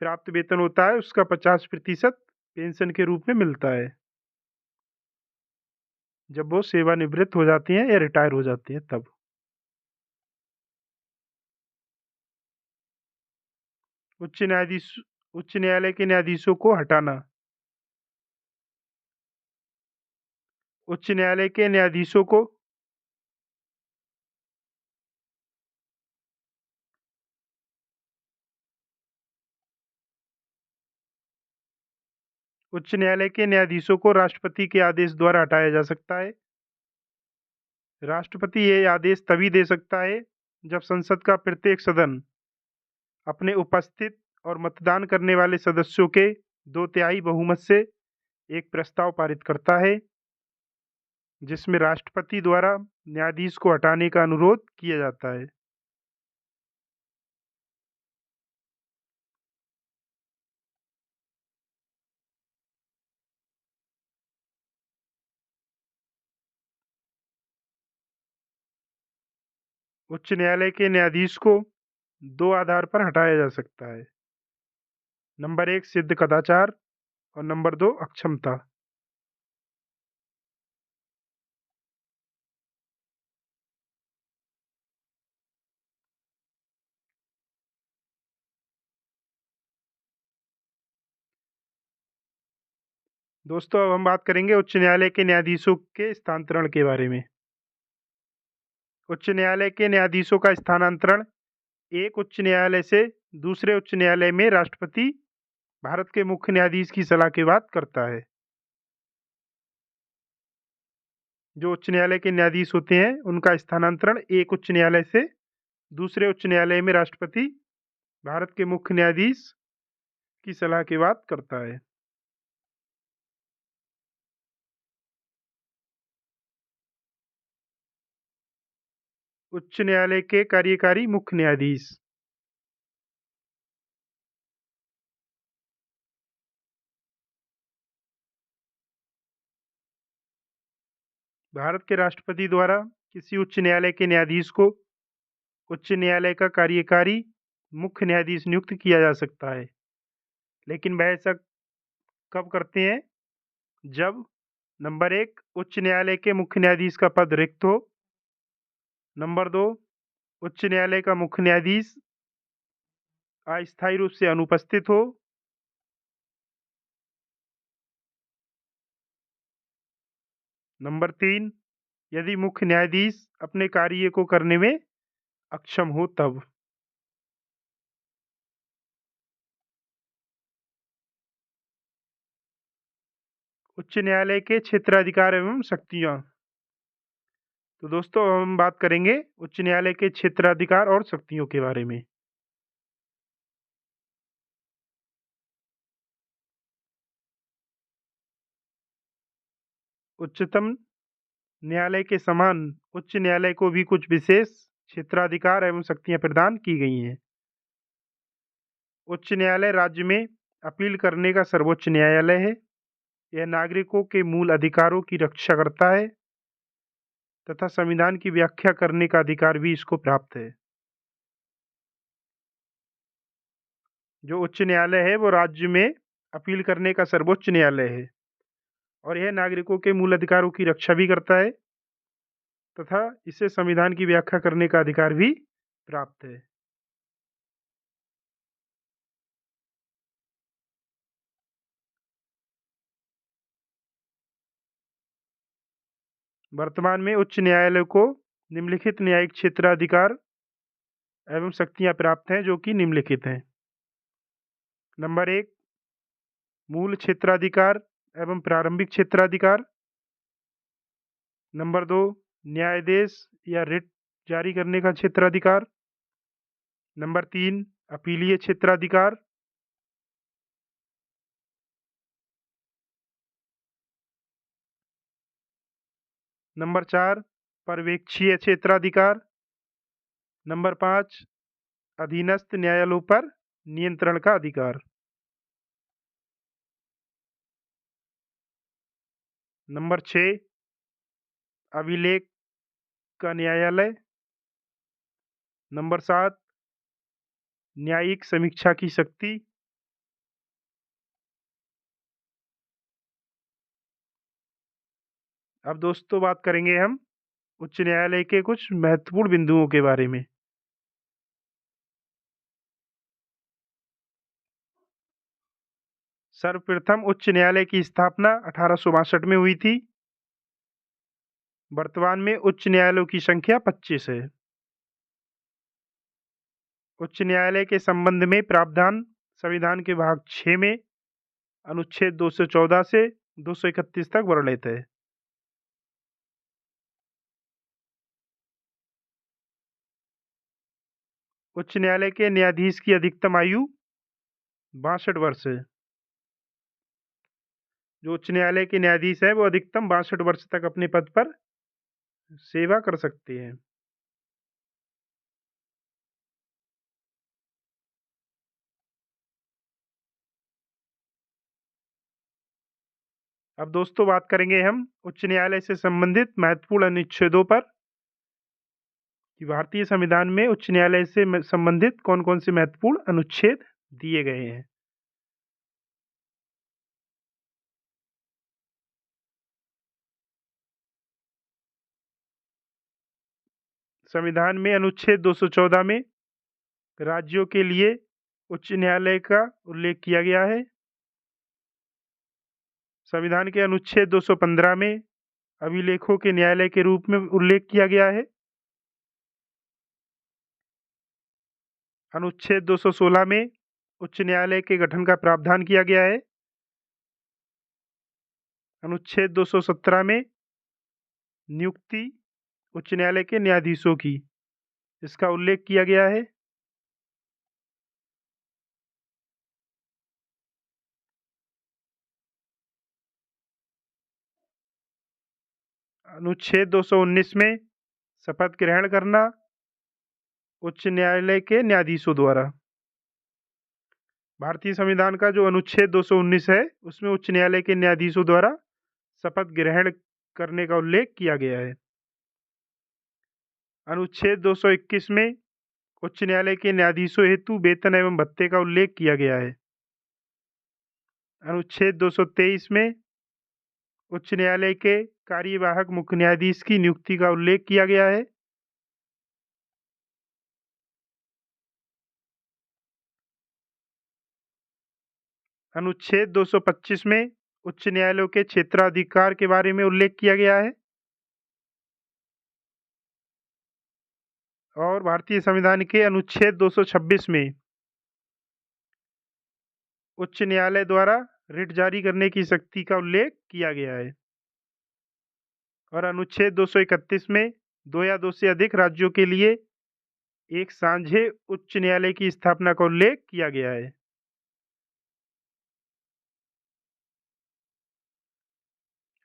प्राप्त वेतन होता है उसका 50% पेंशन के रूप में मिलता है, जब वो सेवानिवृत्त हो जाती हैं या रिटायर हो जाती हैं तब। उच्च न्यायालय के न्यायाधीशों को हटाना। उच्च न्यायालय के न्यायाधीशों को राष्ट्रपति के आदेश द्वारा हटाया जा सकता है। राष्ट्रपति ये आदेश तभी दे सकता है जब संसद का प्रत्येक सदन अपने उपस्थित और मतदान करने वाले सदस्यों के 2/3 बहुमत से एक प्रस्ताव पारित करता है। जिसमें राष्ट्रपति द्वारा न्यायाधीश को हटाने का अनुरोध किया जाता है। उच्च न्यायालय के न्यायाधीश को 2 आधार पर हटाया जा सकता है। नंबर 1 सिद्ध कदाचार और नंबर 2 अक्षमता। दोस्तों अब हम बात करेंगे उच्च न्यायालय के न्यायाधीशों के स्थानांतरण के बारे में। उच्च न्यायालय के न्यायाधीशों का स्थानांतरण एक उच्च न्यायालय से दूसरे उच्च न्यायालय में राष्ट्रपति भारत के मुख्य न्यायाधीश की सलाह के बाद करता है। जो उच्च न्यायालय के न्यायाधीश होते हैं उनका स्थानांतरण एक उच्च न्यायालय से दूसरे उच्च न्यायालय में राष्ट्रपति भारत के मुख्य न्यायाधीश की सलाह के बाद करता है। उच्च न्यायालय के कार्यकारी मुख्य न्यायाधीश। भारत के राष्ट्रपति द्वारा किसी उच्च न्यायालय के न्यायाधीश को उच्च न्यायालय का कार्यकारी मुख्य न्यायाधीश नियुक्त किया जा सकता है, लेकिन वह ऐसा कब करते हैं? जब नंबर 1 उच्च न्यायालय के मुख्य न्यायाधीश का पद रिक्त हो। नंबर 2 उच्च न्यायालय का मुख्य न्यायाधीश अस्थायी रूप से अनुपस्थित हो। नंबर 3 यदि मुख्य न्यायाधीश अपने कार्य को करने में अक्षम हो तब। उच्च न्यायालय के क्षेत्राधिकार एवं शक्तियां। तो दोस्तों हम बात करेंगे उच्च न्यायालय के क्षेत्राधिकार और शक्तियों के बारे में। उच्चतम न्यायालय के समान उच्च न्यायालय को भी कुछ विशेष क्षेत्राधिकार एवं शक्तियां प्रदान की गई हैं। उच्च न्यायालय राज्य में अपील करने का सर्वोच्च न्यायालय है। यह नागरिकों के मूल अधिकारों की रक्षा करता है तथा संविधान की व्याख्या करने का अधिकार भी इसको प्राप्त है। जो उच्च न्यायालय है वो राज्य में अपील करने का सर्वोच्च न्यायालय है और यह नागरिकों के मूल अधिकारों की रक्षा भी करता है तथा इसे संविधान की व्याख्या करने का अधिकार भी प्राप्त है। वर्तमान में उच्च न्यायालय को निम्नलिखित न्यायिक क्षेत्राधिकार एवं शक्तियां प्राप्त हैं जो कि निम्नलिखित हैं। नंबर 1 मूल क्षेत्राधिकार एवं प्रारंभिक क्षेत्राधिकार। नंबर 2 न्यायादेश या रिट जारी करने का क्षेत्राधिकार। नंबर 3 अपीलीय क्षेत्राधिकार। नंबर 4 पर्यवेक्षीय क्षेत्राधिकार। नंबर 5 अधीनस्थ न्यायालयों पर नियंत्रण का अधिकार। नंबर 6 अभिलेख का न्यायालय। नंबर 7 न्यायिक समीक्षा की शक्ति। अब दोस्तों बात करेंगे हम उच्च न्यायालय के कुछ महत्वपूर्ण बिंदुओं के बारे में। सर्वप्रथम उच्च न्यायालय की स्थापना 1862 में हुई थी। वर्तमान में उच्च न्यायालयों की संख्या 25 है। उच्च न्यायालय के संबंध में प्रावधान संविधान के भाग 6 में अनुच्छेद 214 से 231 तक वर्णित है। उच्च न्यायालय के न्यायाधीश की अधिकतम आयु 62 वर्ष है। जो उच्च न्यायालय के न्यायाधीश हैं वो अधिकतम 62 वर्ष तक अपने पद पर सेवा कर सकते हैं। अब दोस्तों बात करेंगे हम उच्च न्यायालय से संबंधित महत्वपूर्ण अनुच्छेदों पर कि भारतीय संविधान में उच्च न्यायालय से संबंधित कौन-कौन से महत्वपूर्ण अनुच्छेद दिए गए हैं। संविधान में अनुच्छेद 214 में राज्यों के लिए उच्च न्यायालय का उल्लेख किया गया है। संविधान के अनुच्छेद 215 में अभिलेखों के न्यायालय के रूप में उल्लेख किया गया है। अनुच्छेद 216 में उच्च न्यायालय के गठन का प्रावधान किया गया है। अनुच्छेद 217 में नियुक्ति उच्च न्यायालय के न्यायाधीशों की, इसका उल्लेख किया गया है। अनुच्छेद 219 में शपथ ग्रहण करना उच्च न्यायालय के न्यायाधीशों द्वारा। भारतीय संविधान का जो अनुच्छेद 219 है उसमें उच्च न्यायालय के न्यायाधीशों द्वारा शपथ ग्रहण करने का उल्लेख किया गया है। अनुच्छेद 221 में उच्च न्यायालय के न्यायाधीशों हेतु वेतन एवं भत्ते का उल्लेख किया गया है। अनुच्छेद 223 में उच्च न्यायालय के कार्यवाहक मुख्य न्यायाधीश की नियुक्ति का उल्लेख किया गया है। अनुच्छेद 225 में उच्च न्यायालयों के क्षेत्राधिकार के बारे में उल्लेख किया गया है। और भारतीय संविधान के अनुच्छेद 226 में उच्च न्यायालय द्वारा रिट जारी करने की शक्ति का उल्लेख किया गया है। और अनुच्छेद 231 में 2 या 2 से अधिक राज्यों के लिए एक साझे उच्च न्यायालय की स्थापना का उल्लेख किया गया है।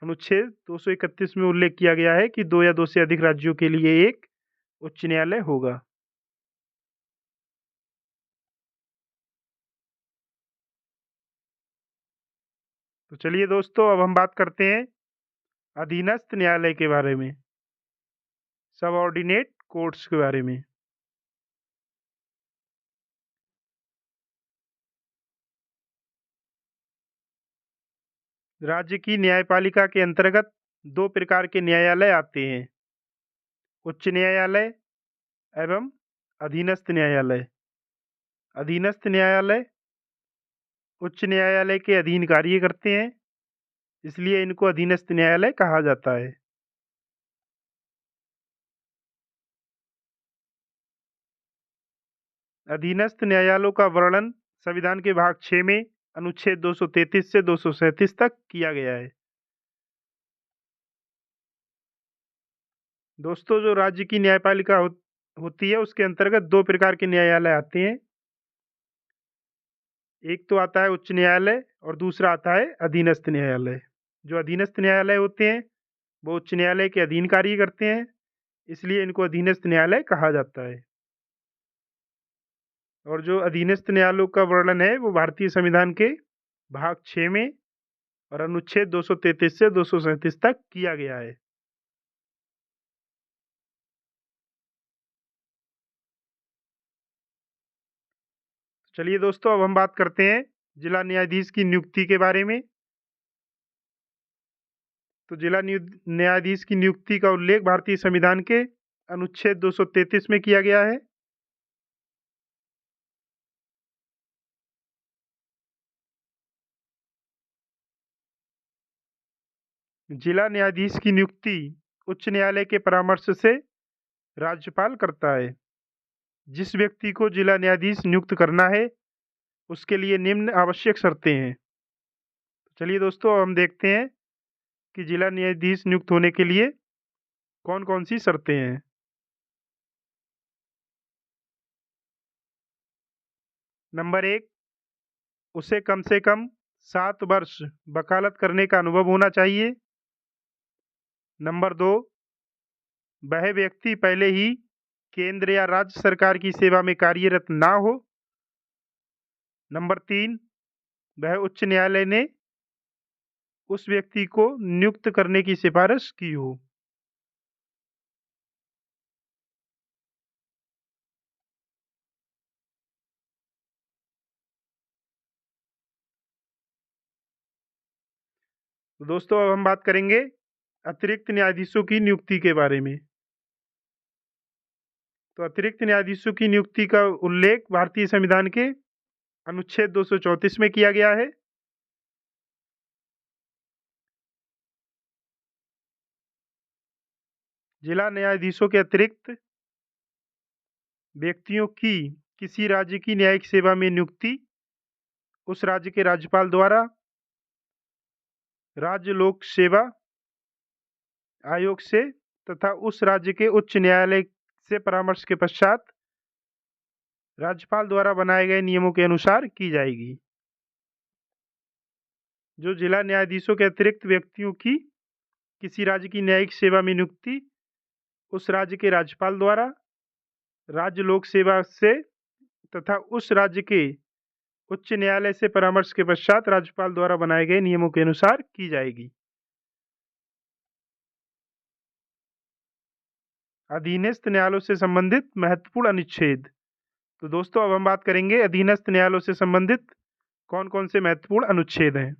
अनुच्छेद 231 में उल्लेख किया गया है कि 2 या 2 से अधिक राज्यों के लिए एक उच्च न्यायालय होगा। तो चलिए दोस्तों, अब हम बात करते हैं अधीनस्थ न्यायालय के बारे में, सबऑर्डिनेट कोर्ट्स के बारे में। राज्य की न्यायपालिका के अंतर्गत 2 प्रकार के न्यायालय आते हैं, उच्च न्यायालय एवं अधीनस्थ न्यायालय। अधीनस्थ न्यायालय उच्च न्यायालय के अधीन कार्य करते हैं, इसलिए इनको अधीनस्थ न्यायालय कहा जाता है। अधीनस्थ न्यायालयों का वर्णन संविधान के भाग 6 में अनुच्छेद 233 से 237 तक किया गया है। दोस्तों, जो राज्य की न्यायपालिका होती है उसके अंतर्गत 2 प्रकार के न्यायालय आते हैं। एक तो आता है उच्च न्यायालय और दूसरा आता है अधीनस्थ न्यायालय। जो अधीनस्थ न्यायालय होते हैं वो उच्च न्यायालय के अधीन कार्य करते हैं, इसलिए इनको अधीनस्थ न्यायालय कहा जाता है। और जो अधीनस्थ न्यायालयों का वर्णन है वो भारतीय संविधान के भाग 6 में और अनुच्छेद 233 से 237 तक किया गया है। चलिए दोस्तों, अब हम बात करते हैं जिला न्यायाधीश की नियुक्ति के बारे में। तो जिला न्यायाधीश की नियुक्ति का उल्लेख भारतीय संविधान के अनुच्छेद 233 में किया गया है। जिला न्यायाधीश की नियुक्ति उच्च न्यायालय के परामर्श से राज्यपाल करता है। जिस व्यक्ति को जिला न्यायाधीश नियुक्त करना है उसके लिए निम्न आवश्यक शर्तें हैं। चलिए दोस्तों, अब हम देखते हैं कि जिला न्यायाधीश नियुक्त होने के लिए कौन-कौन सी शर्तें हैं। नंबर 1, उसे कम से कम 7 वर्ष वकालत करने का अनुभव होना चाहिए। नंबर 2, वह व्यक्ति पहले ही केंद्र या राज्य सरकार की सेवा में कार्यरत ना हो। नंबर 3, वह उच्च न्यायालय ने उस व्यक्ति को नियुक्त करने की सिफारिश की हो। तो दोस्तों अब हम बात करेंगे अतिरिक्त न्यायाधीशों की नियुक्ति के बारे में। तो अतिरिक्त न्यायाधीशों की नियुक्ति का उल्लेख भारतीय संविधान के अनुच्छेद 234 में किया गया है। जिला न्यायाधीशों के अतिरिक्त व्यक्तियों की किसी राज्य की न्यायिक सेवा में नियुक्ति उस राज्य के राज्यपाल द्वारा राज्य लोक सेवा आयोग से तथा उस राज्य के उच्च न्यायालय से परामर्श के पश्चात राज्यपाल द्वारा बनाए गए नियमों के अनुसार की जाएगी। जो जिला न्यायाधीशों के अतिरिक्त व्यक्तियों की किसी राज्य की न्यायिक सेवा में नियुक्ति उस राज्य के राज्यपाल द्वारा राज्य लोक सेवा से तथा उस राज्य के उच्च न्यायालय से परामर्श के पश्चात राज्यपाल द्वारा बनाए गए नियमों के अनुसार की जाएगी। अधीनस्थ न्यायालयों से संबंधित महत्वपूर्ण अनुच्छेद। तो दोस्तों अब हम बात करेंगे अधीनस्थ न्यायालयों से संबंधित कौन कौन से महत्वपूर्ण अनुच्छेद हैं।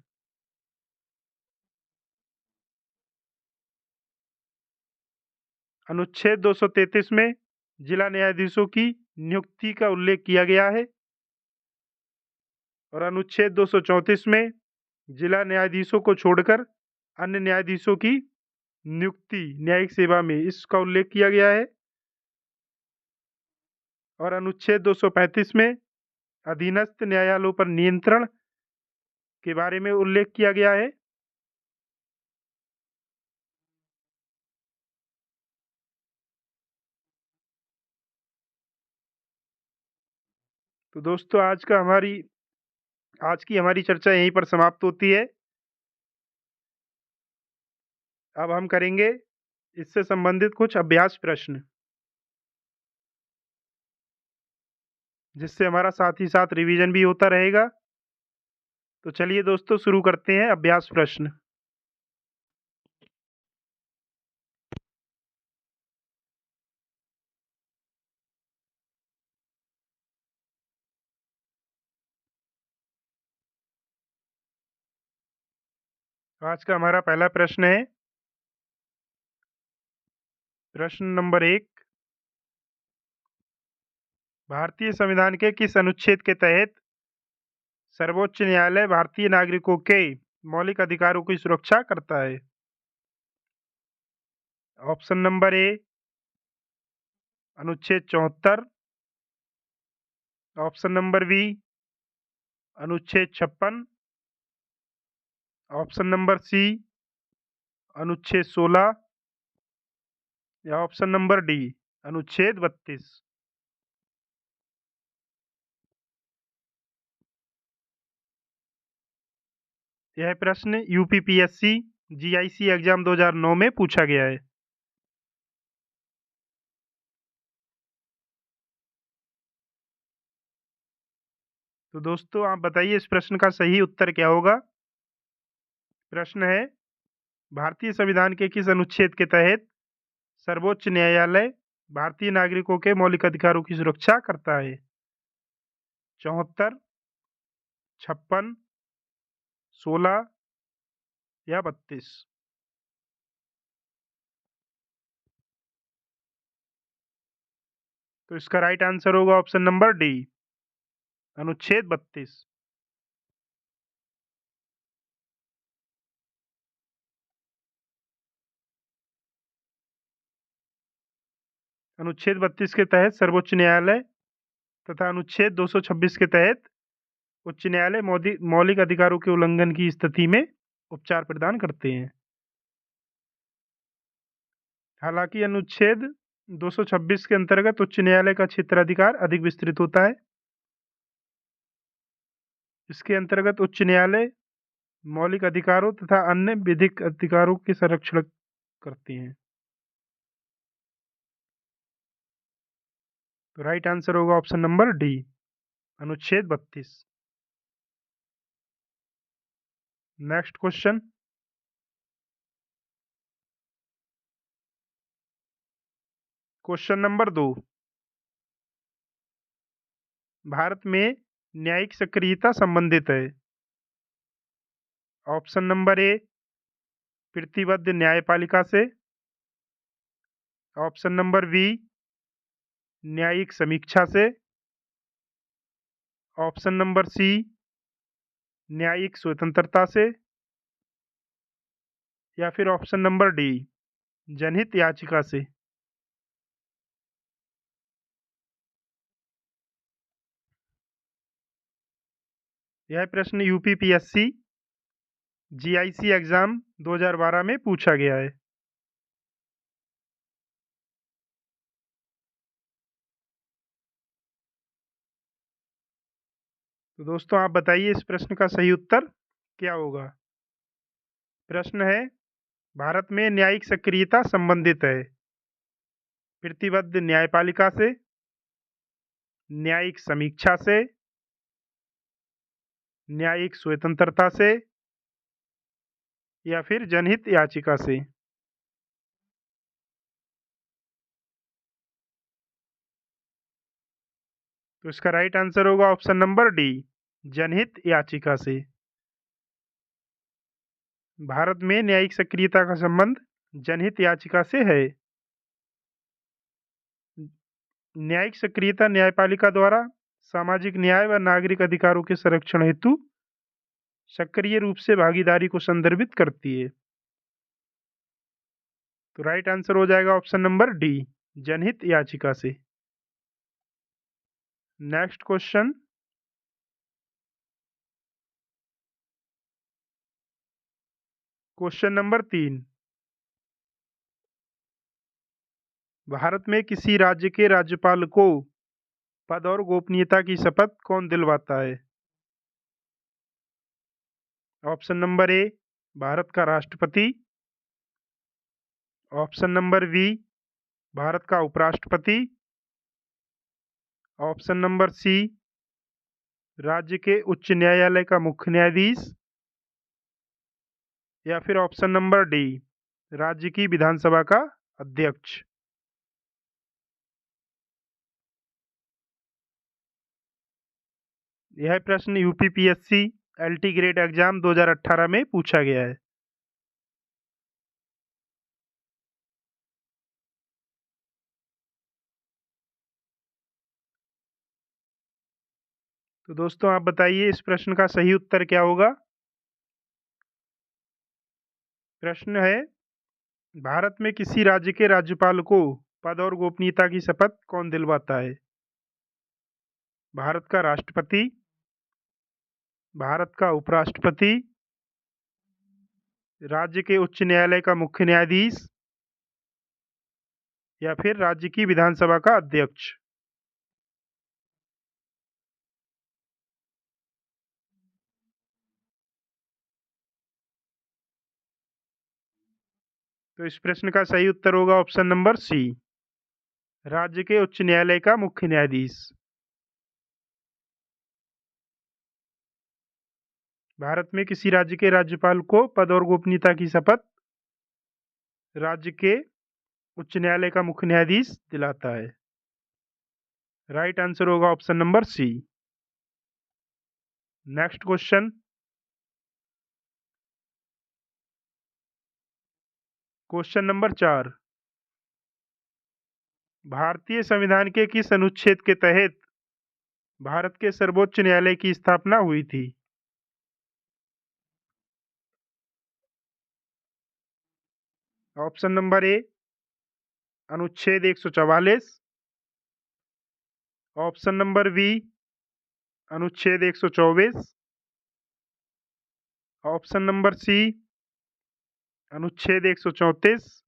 अनुच्छेद 233 में जिला न्यायाधीशों की नियुक्ति का उल्लेख किया गया है और अनुच्छेद 234 में जिला न्यायाधीशों को छोड़कर अन्य न्यायाधीशों की नियुक्ति न्यायिक सेवा में इसका उल्लेख किया गया है और अनुच्छेद 235 में अधीनस्थ न्यायालयों पर नियंत्रण के बारे में उल्लेख किया गया है। तो दोस्तों आज की हमारी चर्चा यहीं पर समाप्त होती है। अब हम करेंगे इससे संबंधित कुछ अभ्यास प्रश्न, जिससे हमारा साथ ही साथ रिवीजन भी होता रहेगा। तो चलिए दोस्तों शुरू करते हैं अभ्यास प्रश्न। आज का हमारा पहला प्रश्न है, प्रश्न नंबर 1, भारतीय संविधान के किस अनुच्छेद के तहत सर्वोच्च न्यायालय भारतीय नागरिकों के मौलिक अधिकारों की सुरक्षा करता है? ऑप्शन नंबर ए अनुच्छेद 74, ऑप्शन नंबर बी अनुच्छेद 56, ऑप्शन नंबर सी अनुच्छेद 16 या ऑप्शन नंबर डी अनुच्छेद 32। यह प्रश्न यूपीपीएससी जीआईसी एग्जाम 2009 में पूछा गया है। तो दोस्तों आप बताइए इस प्रश्न का सही उत्तर क्या होगा। प्रश्न है, भारतीय संविधान के किस अनुच्छेद के तहत सर्वोच्च न्यायालय भारतीय नागरिकों के मौलिक अधिकारों की सुरक्षा करता है? 74, 56, 16 या 32। तो इसका राइट आंसर होगा ऑप्शन नंबर डी अनुच्छेद 32। अनुच्छेद 32 के तहत सर्वोच्च न्यायालय तथा अनुच्छेद 226 के तहत उच्च न्यायालय मौलिक अधिकारों के उल्लंघन की स्थिति में उपचार प्रदान करते हैं। हालांकि अनुच्छेद 226 के अंतर्गत उच्च न्यायालय का क्षेत्राधिकार अधिक विस्तृत होता है। इसके अंतर्गत उच्च न्यायालय मौलिक अधिकारों तथा अन्य विधिक अधिकारों के संरक्षण करती हैं। तो राइट आंसर होगा ऑप्शन नंबर डी, अनुच्छेद 32। Next question, question number 2। Bharat में न्यायिक सक्रियता संबंधित है। ऑप्शन नंबर ए, प्रतिबद्ध न्यायपालिका से। ऑप्शन नंबर बी, न्यायिक समीक्षा से। ऑप्शन नंबर सी, न्यायिक स्वतंत्रता से। या फिर ऑप्शन नंबर डी, जनहित याचिका से। यह प्रश्न यूपीपीएससी जीआईसी एग्जाम 2012 में पूछा गया है। तो दोस्तों आप बताइए इस प्रश्न का सही उत्तर क्या होगा। प्रश्न है, भारत में न्यायिक सक्रियता संबंधित है प्रतिबद्ध न्यायपालिका से, न्यायिक समीक्षा से, न्यायिक स्वतंत्रता से, या फिर जनहित याचिका से। तो इसका राइट आंसर होगा ऑप्शन नंबर डी, जनहित याचिका से। भारत में न्यायिक सक्रियता का संबंध जनहित याचिका से है। न्यायिक सक्रियता न्यायपालिका द्वारा सामाजिक न्याय व नागरिक अधिकारों के संरक्षण हेतु सक्रिय रूप से भागीदारी को संदर्भित करती है। तो राइट आंसर हो जाएगा ऑप्शन नंबर डी, जनहित याचिका से। Next question, question number 3। Bharat में किसी राज्य के राज्यपाल को पद और गोपनीयता की शपथ कौन दिलवाता है। ऑप्शन नंबर ए, भारत का राष्ट्रपति। ऑप्शन नंबर बी, भारत का उपराष्ट्रपति। ऑप्शन नंबर सी, राज्य के उच्च न्यायालय का मुख्य न्यायाधीश। या फिर ऑप्शन नंबर डी, राज्य की विधानसभा का अध्यक्ष। यह प्रश्न यूपीपीएससी एलटी ग्रेड एग्जाम 2018 में पूछा गया है। तो दोस्तों आप बताइए इस प्रश्न का सही उत्तर क्या होगा। प्रश्न है, भारत में किसी राज्य के राज्यपाल को पद और गोपनीयता की शपथ कौन दिलवाता है। भारत का राष्ट्रपति, भारत का उपराष्ट्रपति, राज्य के उच्च न्यायालय का मुख्य न्यायाधीश, या फिर राज्य की विधानसभा का अध्यक्ष। तो इस प्रश्न का सही उत्तर होगा ऑप्शन नंबर सी, राज्य के उच्च न्यायालय का मुख्य न्यायाधीश। भारत में किसी राज्य के राज्यपाल को पद और गोपनीयता की शपथ राज्य के उच्च न्यायालय का मुख्य न्यायाधीश दिलाता है। राइट आंसर होगा option number C. Next question, question number 4। भारतीय संविधान के किस अनुच्छेद के तहत भारत के सर्वोच्च न्यायालय की स्थापना हुई थी। ऑप्शन नंबर ए, अनुच्छेद 144। ऑप्शन नंबर बी, अनुच्छेद 124। ऑप्शन नंबर सी, अनुच्छेद 134।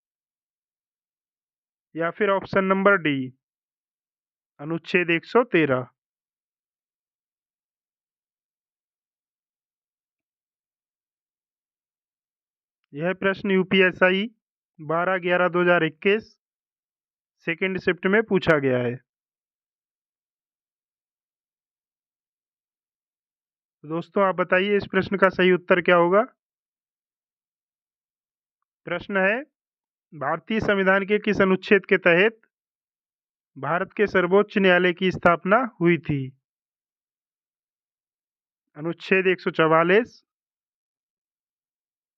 या फिर ऑप्शन नंबर डी, अनुच्छेद 113। यह प्रश्न यूपीएसआई 12/11/2021 सेकेंड शिफ्ट में पूछा गया है। दोस्तों आप बताइए इस प्रश्न का सही उत्तर क्या होगा। प्रश्न है, भारतीय संविधान के किस अनुच्छेद के तहत भारत के सर्वोच्च न्यायालय की स्थापना हुई थी? अनुच्छेद 144,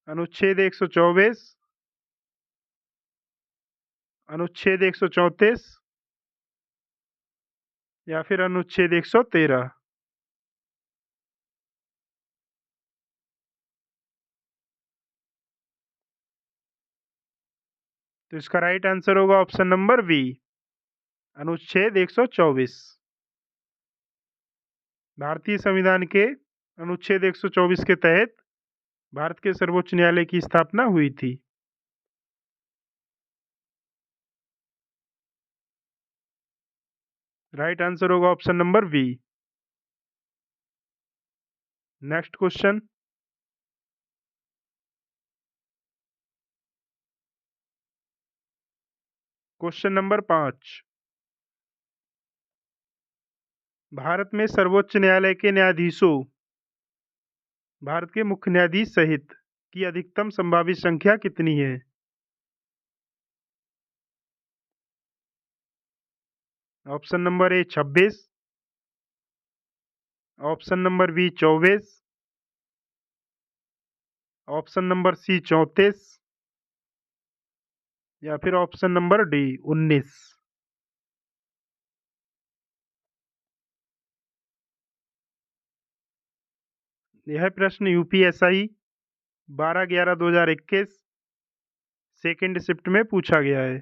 अनुच्छेद 124, अनुच्छेद 134 या फिर अनुच्छेद 113। तो इसका राइट आंसर होगा ऑप्शन नंबर बी, अनुच्छेद 124। भारतीय संविधान के अनुच्छेद 124 के तहत भारत के सर्वोच्च न्यायालय की स्थापना हुई थी। राइट आंसर होगा option number B. Next question, question number 5। भारत में सर्वोच्च न्यायालय के न्यायाधीशों, भारत के मुख्य न्यायाधीश सहित, की अधिकतम संभावित संख्या कितनी है? Option number A 26, option number B 24, option number C 34 या फिर ऑप्शन नंबर डी 19। यह प्रश्न यूपीएसआई 12/11/2021 सेकेंड शिफ्ट में पूछा गया है।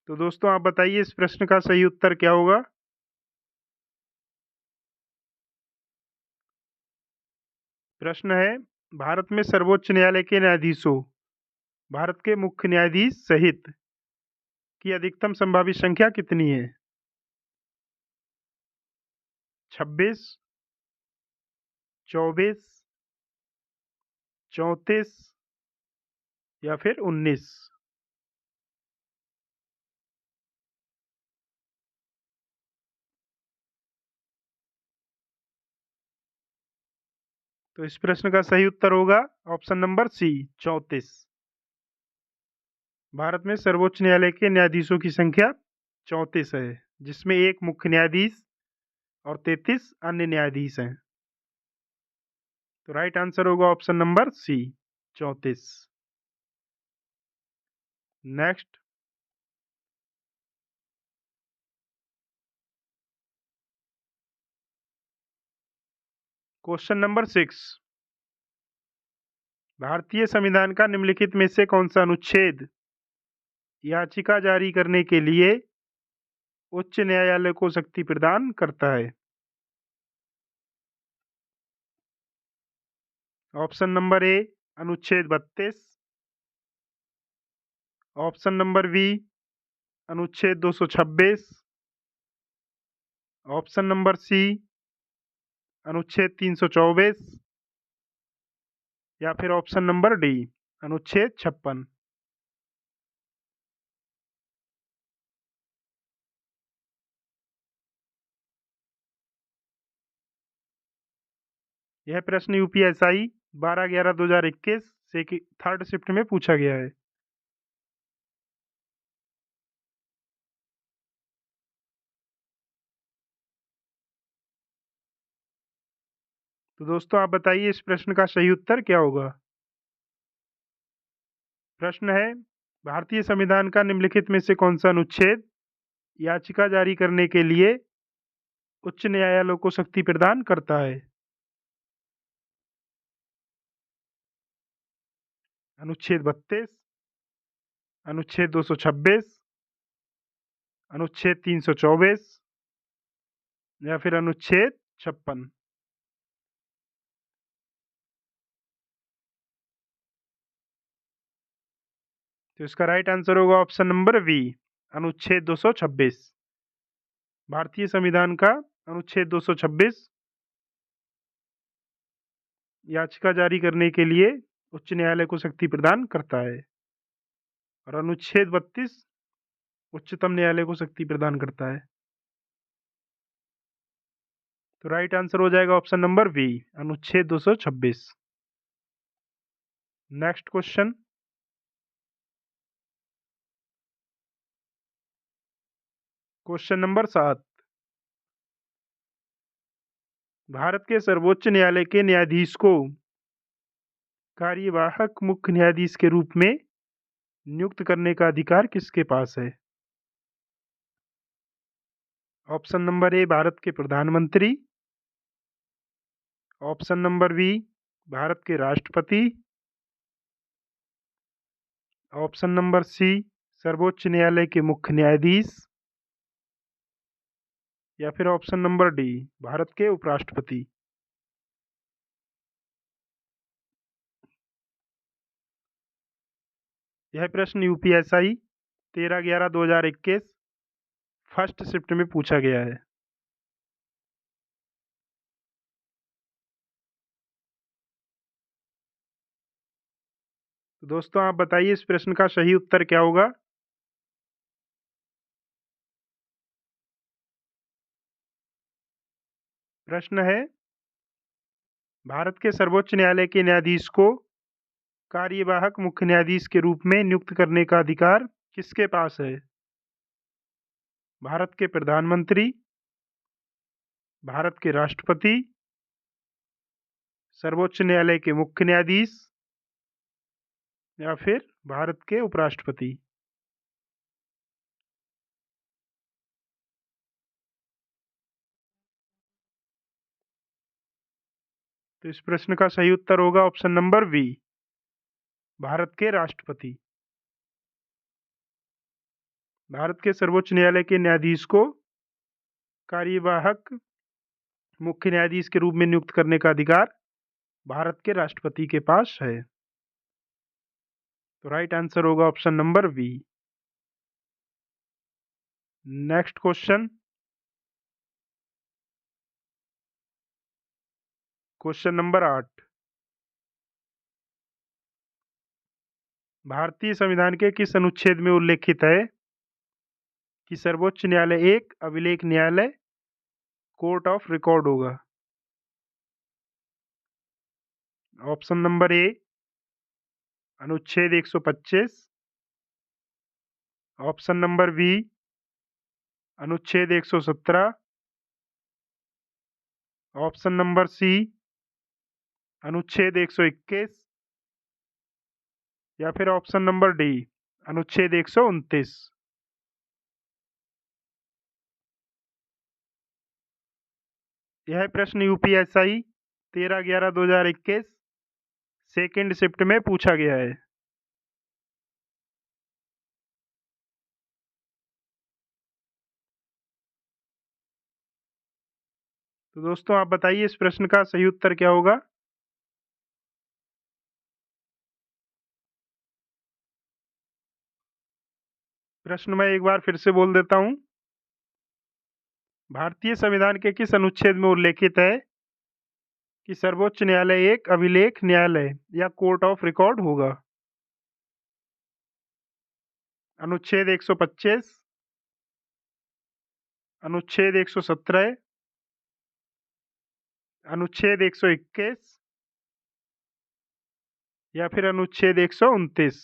तो दोस्तों आप बताइए इस प्रश्न का सही उत्तर क्या होगा। प्रश्न है, भारत में सर्वोच्च न्यायालय के न्यायाधीशों, भारत के मुख्य न्यायाधीश सहित, की अधिकतम संभावित संख्या कितनी है? 26, 24, 34 या फिर 19। तो इस प्रश्न का सही उत्तर होगा ऑप्शन नंबर सी 34। भारत में सर्वोच्च न्यायालय के न्यायाधीशों की संख्या 34 है, जिसमें एक मुख्य न्यायाधीश और 33 अन्य न्यायाधीश हैं। तो राइट आंसर होगा option number C 34। Next, question number 6। भारतीय संविधान का निम्नलिखित में से कौन सा अनुच्छेद याचिका जारी करने के लिए उच्च न्यायालय को शक्ति प्रदान करता है? ऑप्शन नंबर ए अनुच्छेद 32, ऑप्शन नंबर बी अनुच्छेद 226, ऑप्शन नंबर सी अनुच्छेद 324 या फिर ऑप्शन नंबर डी अनुच्छेद 56। यह प्रश्न यूपीएसआई 12/11/2021 से थर्ड शिफ्ट में पूछा गया है। तो दोस्तों आप बताइए इस प्रश्न का सही उत्तर क्या होगा। प्रश्न है, भारतीय संविधान का निम्नलिखित में से कौन सा अनुच्छेद याचिका जारी करने के लिए उच्च न्यायालय को शक्ति प्रदान करता है? अनुच्छेद 32, अनुच्छेद 226, अनुच्छेद 324 या फिर अनुच्छेद 56। तो इसका राइट आंसर होगा ऑप्शन नंबर बी अनुच्छेद 226। भारतीय संविधान का अनुच्छेद 226 याचिका जारी करने के लिए उच्च न्यायालय को शक्ति प्रदान करता है। और अनुच्छेद 32 उच्चतम न्यायालय को शक्ति प्रदान करता है। तो राइट आंसर हो जाएगा ऑप्शन नंबर बी, अनुच्छेद 226। Next question, question number 7। Bharat के सर्वोच्च न्यायालय के न्यायाधीश को कार्यवाहक मुख्य न्यायाधीश के रूप में नियुक्त करने का अधिकार किसके पास है? ऑप्शन नंबर ए, भारत के प्रधानमंत्री। ऑप्शन नंबर बी, भारत के राष्ट्रपति। ऑप्शन नंबर सी, सर्वोच्च न्यायालय के मुख्य न्यायाधीश। या फिर ऑप्शन नंबर डी, भारत के उपराष्ट्रपति। यह प्रश्न यूपीएसआई 13/11/2021 फर्स्ट शिफ्ट में पूछा गया है। तो दोस्तों आप बताइए इस प्रश्न का सही उत्तर क्या होगा? प्रश्न है, भारत के सर्वोच्च न्यायालय के न्यायाधीश को कार्यवाहक मुख्य न्यायाधीश के रूप में नियुक्त करने का अधिकार किसके पास है? भारत के प्रधानमंत्री, भारत के राष्ट्रपति, सर्वोच्च न्यायालय के मुख्य न्यायाधीश या फिर भारत के उपराष्ट्रपति। तो इस प्रश्न का सही उत्तर होगा ऑप्शन नंबर बी, भारत के राष्ट्रपति। भारत के सर्वोच्च न्यायालय के न्यायाधीश को कार्यवाहक मुख्य न्यायाधीश के रूप में नियुक्त करने का अधिकार भारत के राष्ट्रपति के पास है। तो राइट आंसर होगा option number B. Next question, question number 8। भारतीय संविधान के किस अनुच्छेद में उल्लेखित है कि सर्वोच्च न्यायालय एक अभिलेख न्यायालय कोर्ट ऑफ रिकॉर्ड होगा? ऑप्शन नंबर ए, अनुच्छेद 125। ऑप्शन नंबर बी, अनुच्छेद 117। ऑप्शन नंबर सी, अनुच्छेद 121 या फिर ऑप्शन नंबर डी, अनुच्छेद 129। यह प्रश्न यूपीएसआई 13/11/2021 सेकेंड शिफ्ट में पूछा गया है। तो दोस्तों आप बताइए इस प्रश्न का सही उत्तर क्या होगा? प्रश्न मैं एक बार फिर से बोल देता हूं। भारतीय संविधान के किस अनुच्छेद में उल्लेखित है कि सर्वोच्च न्यायालय एक अभिलेख न्यायालय या कोर्ट ऑफ रिकॉर्ड होगा? अनुच्छेद 125, अनुच्छेद 117, अनुच्छेद 121 या फिर अनुच्छेद 129।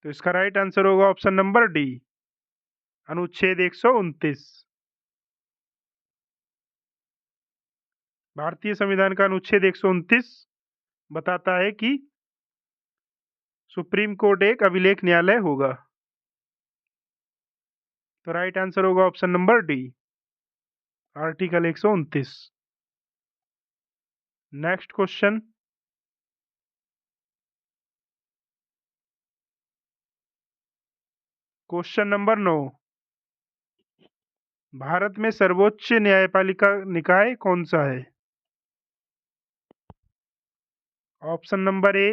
तो इसका राइट आंसर होगा ऑप्शन नंबर डी, अनुच्छेद 129। भारतीय संविधान का अनुच्छेद 129 बताता है कि सुप्रीम कोर्ट एक अभिलेख न्यायालय होगा। तो राइट आंसर होगा option number D, article 129। Next question, question number 9। Bharat में सर्वोच्च न्यायपालिका निकाय कौन सा है? ऑप्शन नंबर ए,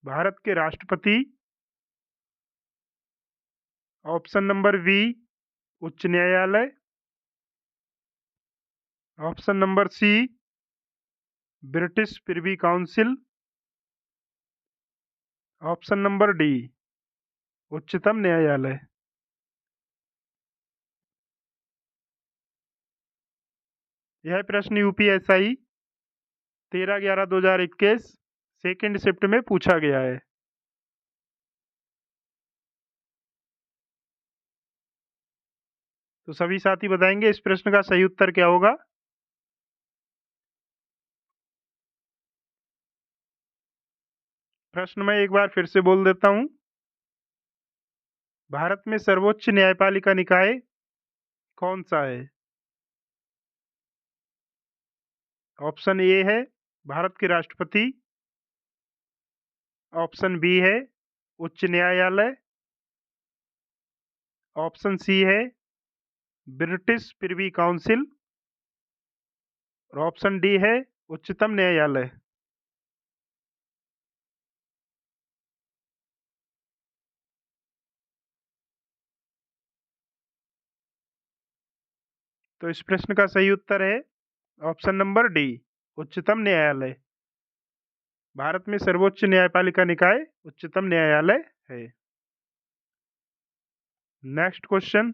भारत के राष्ट्रपति। ऑप्शन नंबर बी, उच्च न्यायालय। Option number C British privy council. Option number D उच्चतम न्यायालय। यह प्रश्न यूपीएसआई 13/11/2021 सेकेंड शिफ्ट में पूछा गया है। तो सभी साथी बताएंगे इस प्रश्न का सही उत्तर क्या होगा। प्रश्न मैं एक बार फिर से बोल देता हूं। भारत में सर्वोच्च न्यायपालिका निकाय कौन सा है। ऑप्शन ए है भारत के राष्ट्रपति। ऑप्शन बी है उच्च न्यायालय। ऑप्शन सी है ब्रिटिश प्रिवी काउंसिल। और ऑप्शन डी है उच्चतम न्यायालय। तो इस प्रश्न का सही उत्तर है ऑप्शन नंबर डी उच्चतम न्यायालय। भारत में सर्वोच्च न्यायपालिका निकाय उच्चतम न्यायालय है। Next question.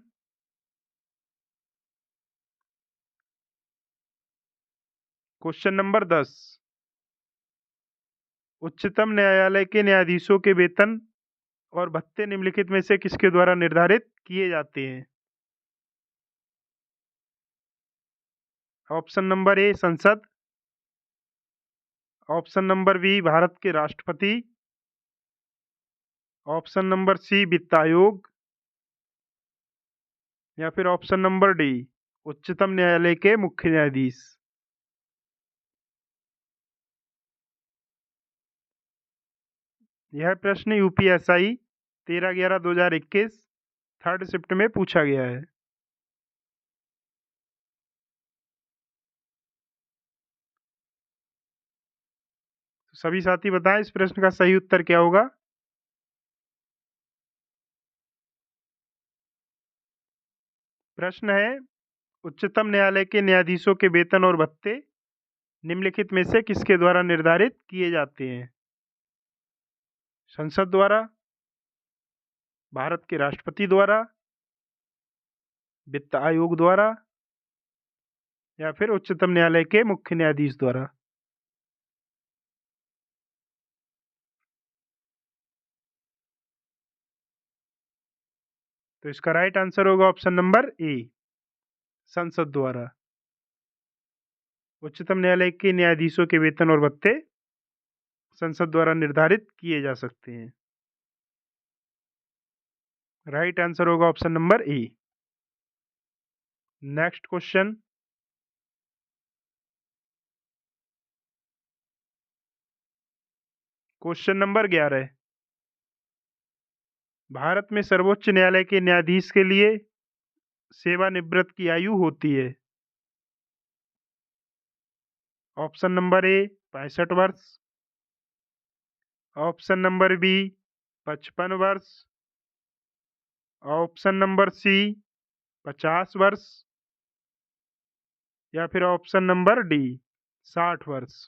Question number 10। उच्चतम न्यायालय के न्यायाधीशों के वेतन और भत्ते निम्नलिखित में से किसके द्वारा निर्धारित किए जाते हैं। ऑप्शन नंबर ए संसद। ऑप्शन नंबर बी भारत के राष्ट्रपति। ऑप्शन नंबर सी वित्त आयोग। या फिर ऑप्शन नंबर डी उच्चतम न्यायालय के मुख्य न्यायाधीश। यह प्रश्न यूपीएसआई 13/11/2021 थर्ड शिफ्ट में पूछा गया है। तो सभी साथी बताएं इस प्रश्न का सही उत्तर क्या होगा। प्रश्न है उच्चतम न्यायालय के न्यायाधीशों के वेतन और भत्ते निम्नलिखित में से किसके द्वारा निर्धारित किए जाते हैं। संसद द्वारा, भारत के राष्ट्रपति द्वारा, वित्त आयोग द्वारा, या फिर उच्चतम न्यायालय के मुख्य न्यायाधीश द्वारा। तो इसका राइट आंसर होगा ऑप्शन नंबर ए संसद द्वारा। उच्चतम न्यायालय के न्यायाधीशों के वेतन और भत्ते संसद द्वारा निर्धारित किए जा सकते हैं। राइट आंसर होगा ऑप्शन नंबर ए। Next question. Question number 11। Bharat में सर्वोच्च न्यायालय के न्यायाधीश के लिए सेवानिवृत्त की आयु होती है। ऑप्शन नंबर ए 65 वर्ष। ऑप्शन नंबर बी 55 वर्ष। ऑप्शन नंबर सी 50 वर्ष। या फिर ऑप्शन नंबर डी 60 वर्ष।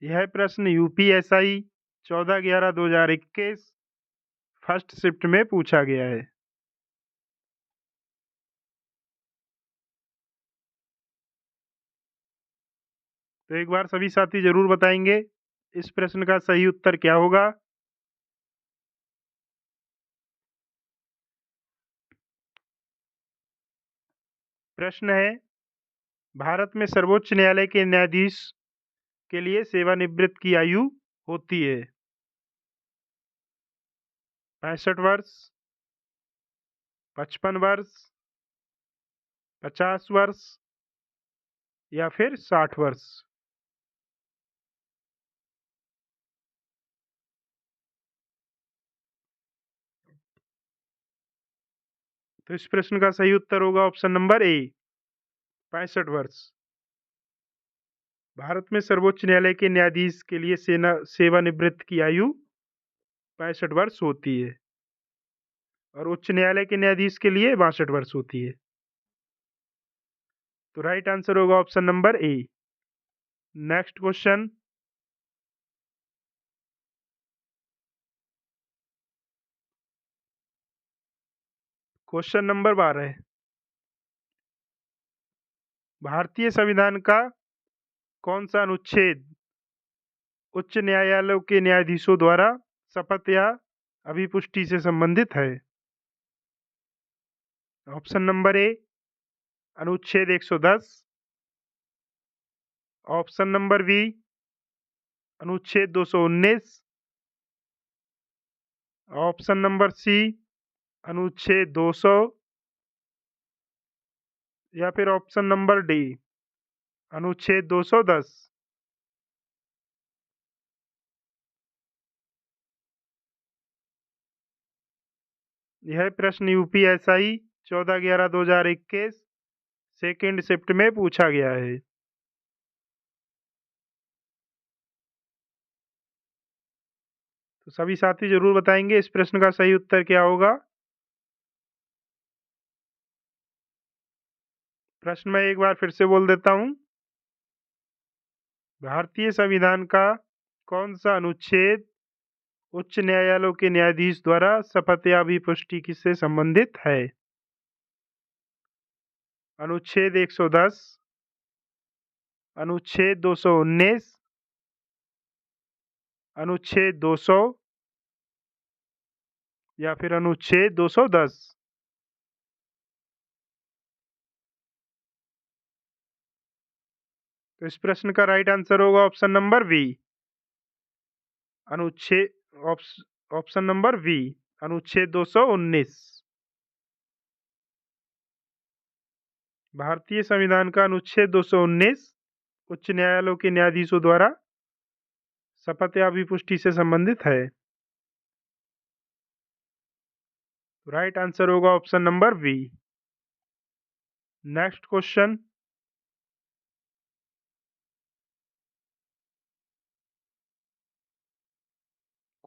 यह प्रश्न यूपीएसआई 14/11/2021 फर्स्ट शिफ्ट में पूछा गया है। तो एक बार सभी साथी जरूर बताएंगे इस प्रश्न का सही उत्तर क्या होगा। प्रश्न है भारत में सर्वोच्च न्यायालय के न्यायाधीश के लिए सेवानिवृत्त की आयु होती है 65 वर्ष, 55 वर्ष, 50 वर्ष, या फिर 60 वर्ष। तो इस प्रश्न का सही उत्तर होगा ऑप्शन नंबर ए 65 वर्ष। भारत में सर्वोच्च न्यायालय के न्यायाधीश के लिए सेवानिवृत्त की आयु 65 वर्ष होती है। और उच्च न्यायालय के न्यायाधीश के लिए 62 वर्ष होती है। तो राइट आंसर होगा ऑप्शन नंबर ए। Next question, question number 12। भारतीय संविधान का कौन सा अनुच्छेद उच्च न्यायालयों के न्यायाधीशों द्वारा शपथ या अभिपुष्टि से संबंधित है? ऑप्शन नंबर ए अनुच्छेद 110, ऑप्शन नंबर बी अनुच्छेद 219, ऑप्शन नंबर सी अनुच्छेद 200 या फिर ऑप्शन नंबर डी अनुच्छेद 210। यह प्रश्न यूपीएसआई 14/11/2021 सेकेंड शिफ्ट में पूछा गया है। तो सभी साथी जरूर बताएंगे इस प्रश्न का सही उत्तर क्या होगा। प्रश्न मैं एक बार फिर से बोल देता हूं। भारतीय संविधान का कौन सा अनुच्छेद उच्च न्यायालयों के न्यायाधीश द्वारा शपथ या अभिपुष्टि से संबंधित है? अनुच्छेद 110, अनुच्छेद 219, अनुच्छेद 200 या फिर अनुच्छेद 210। तो इस प्रश्न का राइट आंसर होगा ऑप्शन नंबर बी अनुच्छेद ऑप्शन नंबर बी अनुच्छेद 219। भारतीय संविधान का अनुच्छेद 219 उच्च न्यायालयों के न्यायाधीशों द्वारा शपथ या अभिपुष्टि से संबंधित है। राइट आंसर होगा option number B. Next question,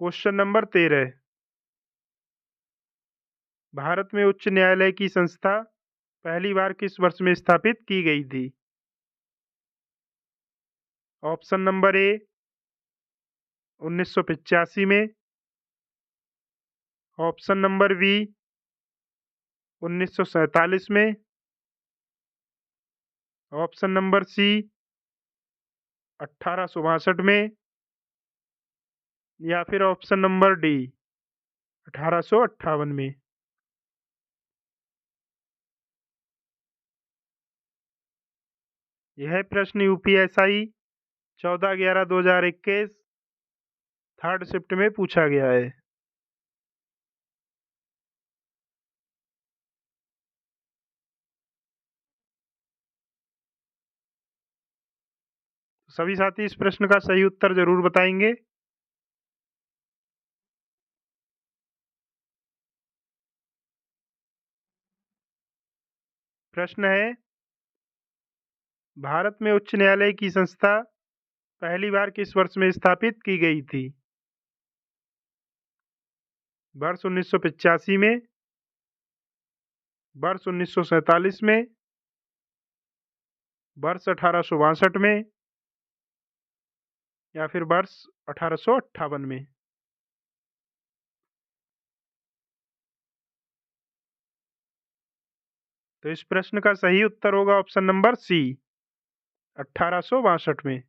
question number 13। भारत में उच्च न्यायालय की संस्था पहली बार किस वर्ष में स्थापित की गई थी? ऑप्शन नंबर ए 1985 में, ऑप्शन नंबर बी 1947 में, ऑप्शन नंबर सी 1862 में या फिर ऑप्शन नंबर डी 1858 में। यह प्रश्न यूपीएसआई 14/11/2021 थर्ड शिफ्ट में पूछा गया है। सभी साथी इस प्रश्न का सही उत्तर जरूर बताएंगे। प्रश्न है, भारत में उच्च न्यायालय की संस्था पहली बार किस वर्ष में स्थापित की गई थी? वर्ष 1985 में, वर्ष 1947 में, वर्ष 1862 में या फिर वर्ष 1858 में। तो इस प्रश्न का सही उत्तर होगा ऑप्शन नंबर सी 1862 में।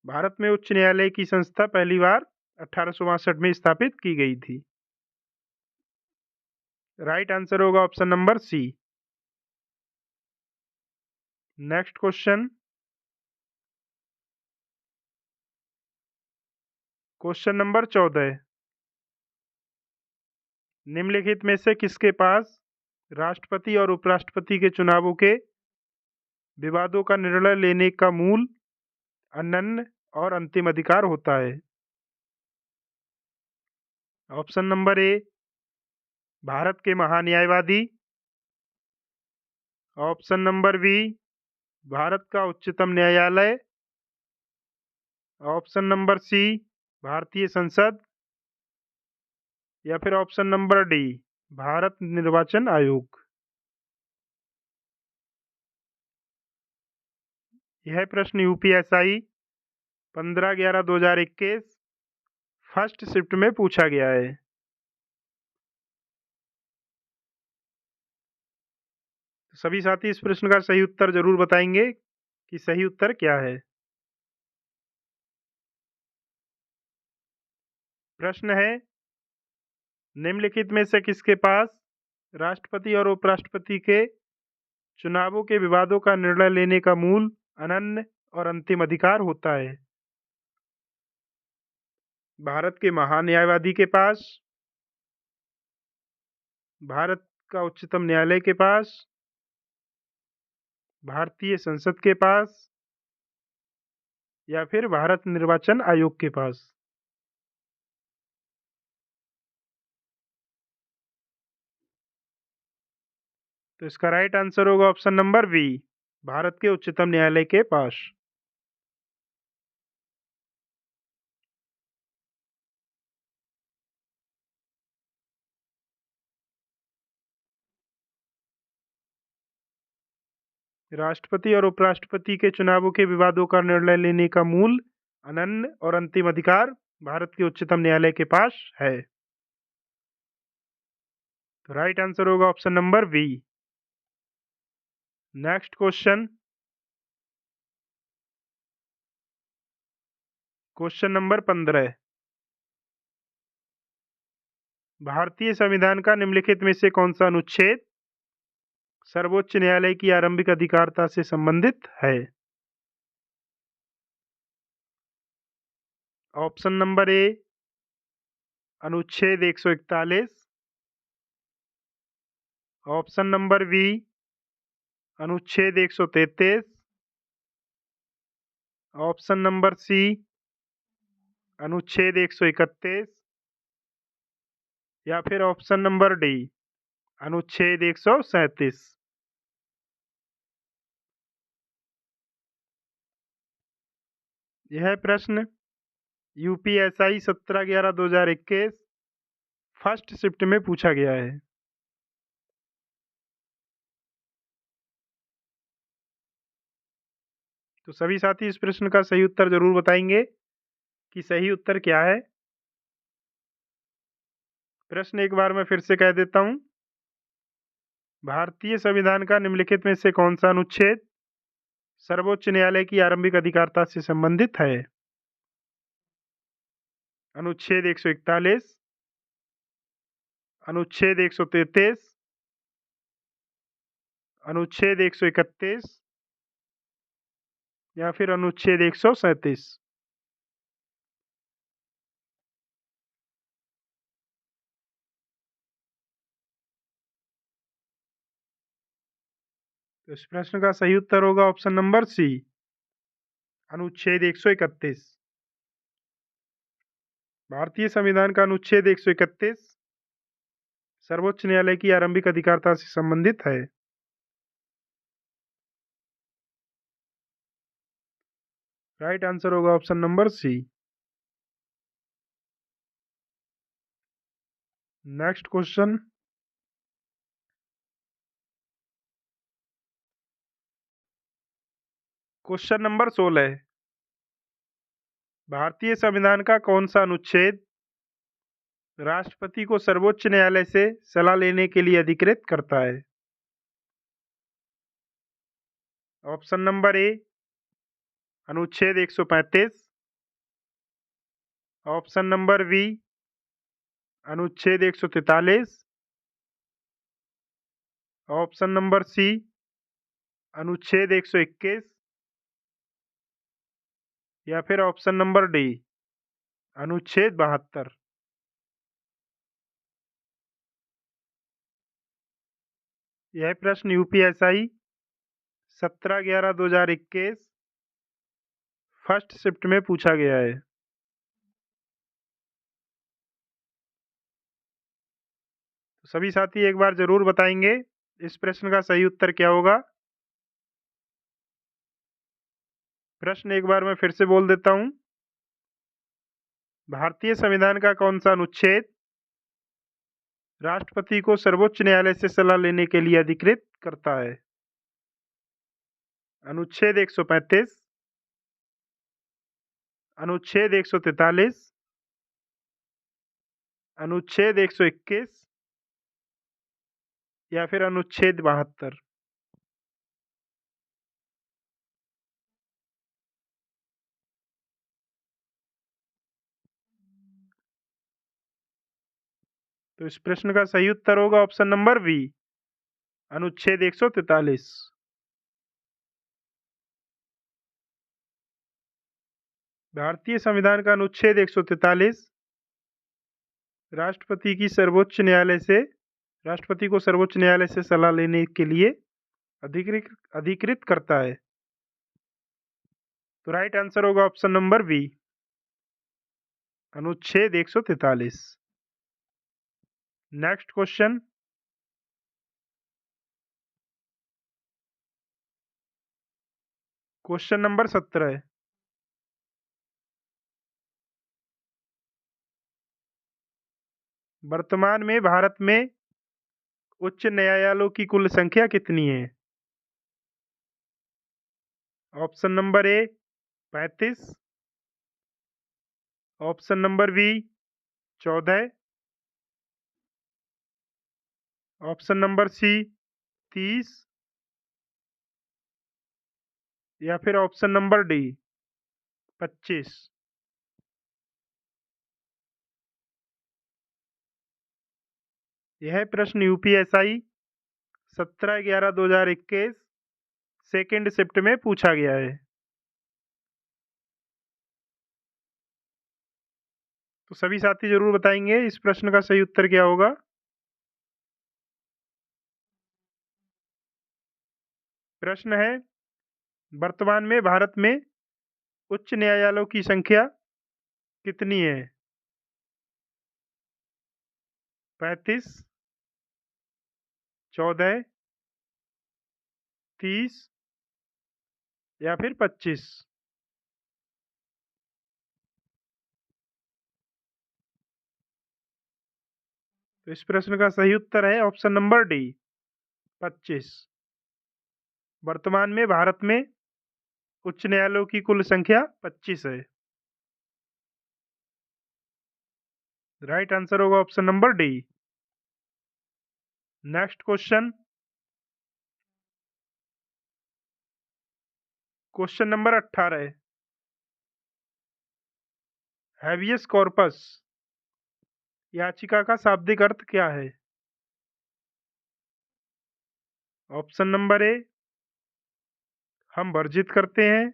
भारत में उच्च न्यायालय की संस्था पहली बार 1862 में स्थापित की गई थी। राइट आंसर होगा option number C. Next question, question number 14। निम्नलिखित में से किसके पास राष्ट्रपति और उपराष्ट्रपति के चुनावों के विवादों का निर्णय लेने का मूल, अनन्य और अंतिम अधिकार होता है? ऑप्शन नंबर ए भारत के महान्यायवादी, ऑप्शन नंबर बी भारत का उच्चतम न्यायालय, ऑप्शन नंबर सी भारतीय संसद या फिर ऑप्शन नंबर डी, भारत निर्वाचन आयोग। यह प्रश्न यूपीएसआई 15/11/2021 फर्स्ट शिफ्ट में पूछा गया है। सभी साथी इस प्रश्न का सही उत्तर जरूर बताएंगे कि सही उत्तर क्या है। प्रश्न है, निम्नलिखित में से किसके पास राष्ट्रपति और उपराष्ट्रपति के चुनावों के विवादों का निर्णय लेने का मूल, अनन्य और अंतिम अधिकार होता है? भारत के महान्यायवादी के पास, भारत का उच्चतम न्यायालय के पास, भारतीय संसद के पास या फिर भारत निर्वाचन आयोग के पास? तो इसका राइट आंसर होगा ऑप्शन नंबर बी, भारत के उच्चतम न्यायालय के पास। राष्ट्रपति और उपराष्ट्रपति के चुनावों के विवादों का निर्णय लेने का मूल, अनन्य और अंतिम अधिकार भारत के उच्चतम न्यायालय के पास है। तो राइट आंसर होगा option number B. Next question, question number 15। भारतीय संविधान का निम्नलिखित में से कौन सा अनुच्छेद सर्वोच्च न्यायालय की आरंभिक अधिकारता से संबंधित है? ऑप्शन नंबर ए, अनुच्छेद 141। ऑप्शन नंबर बी, अनुच्छेद 133। ऑप्शन नंबर सी, अनुच्छेद 131 या फिर ऑप्शन नंबर डी, अनुच्छेद 137। यह प्रश्न यूपीएसआई 17/11/2021 फर्स्ट शिफ्ट में पूछा गया है। तो सभी साथी इस प्रश्न का सही उत्तर जरूर बताएंगे कि सही उत्तर क्या है। प्रश्न एक बार मैं फिर से कह देता हूं, भारतीय संविधान का निम्नलिखित में से कौन सा अनुच्छेद सर्वोच्च न्यायालय की आरंभिक अधिकारता से संबंधित है? अनुच्छेद 141, अनुच्छेद 133, अनुच्छेद 131 या फिर अनुच्छेद 137। तो इस प्रश्न का सही उत्तर होगा ऑप्शन नंबर सी, अनुच्छेद 131। भारतीय संविधान का अनुच्छेद 131 सर्वोच्च न्यायालय की आरंभिक अधिकारता से संबंधित है। राइट आंसर होगा option number C. Next question, question number 16। भारतीय संविधान का कौन सा अनुच्छेद राष्ट्रपति को सर्वोच्च न्यायालय से सलाह लेने के लिए अधिकृत करता है? ऑप्शन नंबर ए, अनुच्छेद 135। ऑप्शन नंबर बी, अनुच्छेद 143। ऑप्शन नंबर सी, अनुच्छेद 121 या फिर ऑप्शन नंबर डी, अनुच्छेद 72। यह प्रश्न यूपीएसआई 17/11/2021 फर्स्ट शिफ्ट में पूछा गया है। तो सभी साथी एक बार जरूर बताएंगे इस प्रश्न का सही उत्तर क्या होगा। प्रश्न एक बार मैं फिर से बोल देता हूं, भारतीय संविधान का कौन सा अनुच्छेद राष्ट्रपति को सर्वोच्च न्यायालय से सलाह लेने के लिए अधिकृत करता है? अनुच्छेद 135, अनुच्छेद 143, अनुच्छेद 121 या फिर अनुच्छेद 72। तो इस प्रश्न का सही उत्तर होगा ऑप्शन नंबर बी, अनुच्छेद 143। भारतीय संविधान का अनुच्छेद 143 राष्ट्रपति को सर्वोच्च न्यायालय से सलाह लेने के लिए अधिकृत अधिकृत करता है। तो राइट आंसर होगा ऑप्शन नंबर बी, अनुच्छेद 143। Next question, question number 17। वर्तमान में भारत में उच्च न्यायालयों की कुल संख्या कितनी है? Option number A 35, option number B 14, option number C 30 या फिर ऑप्शन नंबर डी 25। यह प्रश्न यूपीएसआई 17/11/2021 सेकेंड शिफ्ट में पूछा गया है। तो सभी साथी जरूर बताएंगे इस प्रश्न का सही उत्तर क्या होगा। प्रश्न है, वर्तमान में भारत में उच्च न्यायालयों की संख्या कितनी है? 35, 14, 30 या फिर 25। तो इस प्रश्न का सही उत्तर है ऑप्शन नंबर डी 25। वर्तमान में भारत में उच्च न्यायालयों की कुल संख्या 25 है। राइट आंसर होगा option number D. Next question, question number 18। Habeas corpus याचिका का शाब्दिक अर्थ क्या है? ऑप्शन नंबर ए हम वर्जित करते हैं,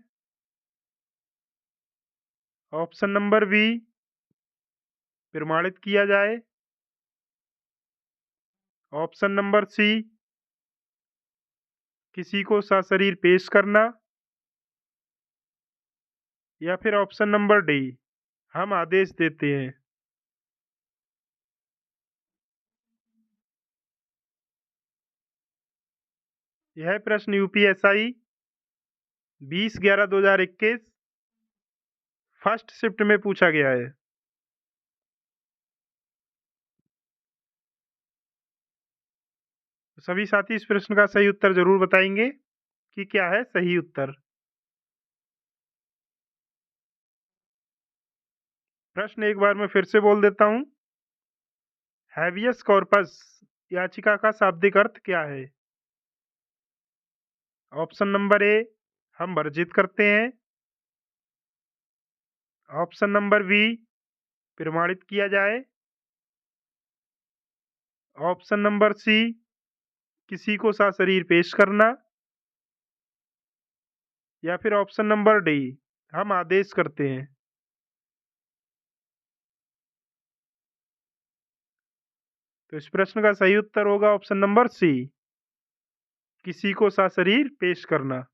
ऑप्शन नंबर बी प्रमाणित किया जाए, ऑप्शन नंबर सी किसी को सशरीर पेश करना या फिर ऑप्शन नंबर डी हम आदेश देते हैं। यह प्रश्न यूपीएसआई 20/11/2021 फर्स्ट शिफ्ट में पूछा गया है। तो सभी साथी इस प्रश्न का सही उत्तर जरूर बताएंगे कि क्या है सही उत्तर। प्रश्न एक बार मैं फिर से बोल देता हूं, हैबियस कॉर्पस याचिका का शाब्दिक अर्थ क्या है? ऑप्शन नंबर ए हम वर्जित करते हैं, ऑप्शन नंबर बी प्रमाणित किया जाए, ऑप्शन नंबर सी किसी को सशरीर पेश करना या फिर ऑप्शन नंबर डी हम आदेश करते हैं। तो इस प्रश्न का सही उत्तर होगा ऑप्शन नंबर सी, किसी को सशरीर पेश करना।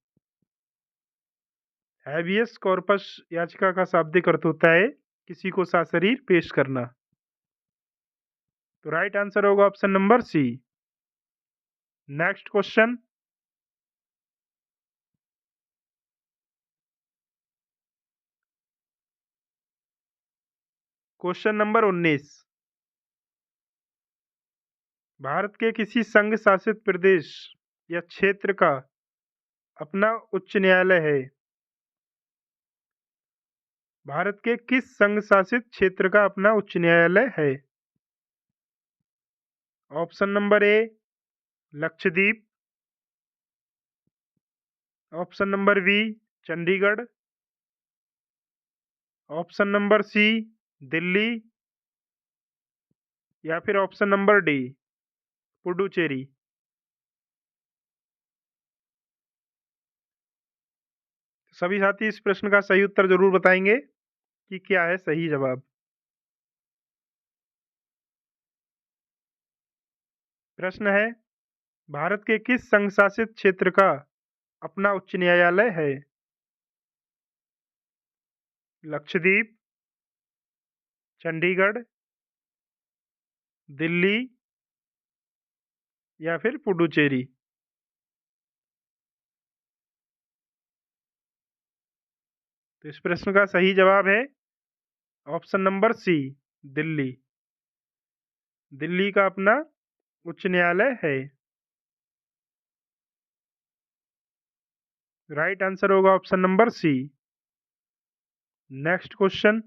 हैबियस कॉर्पस याचिका का शाब्दिक अर्थ होता है किसी को सशरीर पेश करना। तो राइट आंसर होगा option number C. Next question, question number 19। भारत के किसी संघ शासित प्रदेश या क्षेत्र का अपना उच्च न्यायालय है? भारत के किस संघ शासित क्षेत्र का अपना उच्च न्यायालय है? Option number A Lakshadweep, option number B Chandigarh, option number C Delhi, या फिर ऑप्शन नंबर डी पुडुचेरी। सभी साथी इस प्रश्न का सही उत्तर जरूर बताएंगे कि क्या है सही जवाब। प्रश्न है, भारत के किस संघ शासित क्षेत्र का अपना उच्च न्यायालय है? लक्षद्वीप, चंडीगढ़, दिल्ली, या फिर पुडुचेरी। तो इस प्रश्न का सही जवाब है option number C Delhi. Delhi का अपना उच्च न्यायालय है। राइट आंसर होगा option number C. Next question,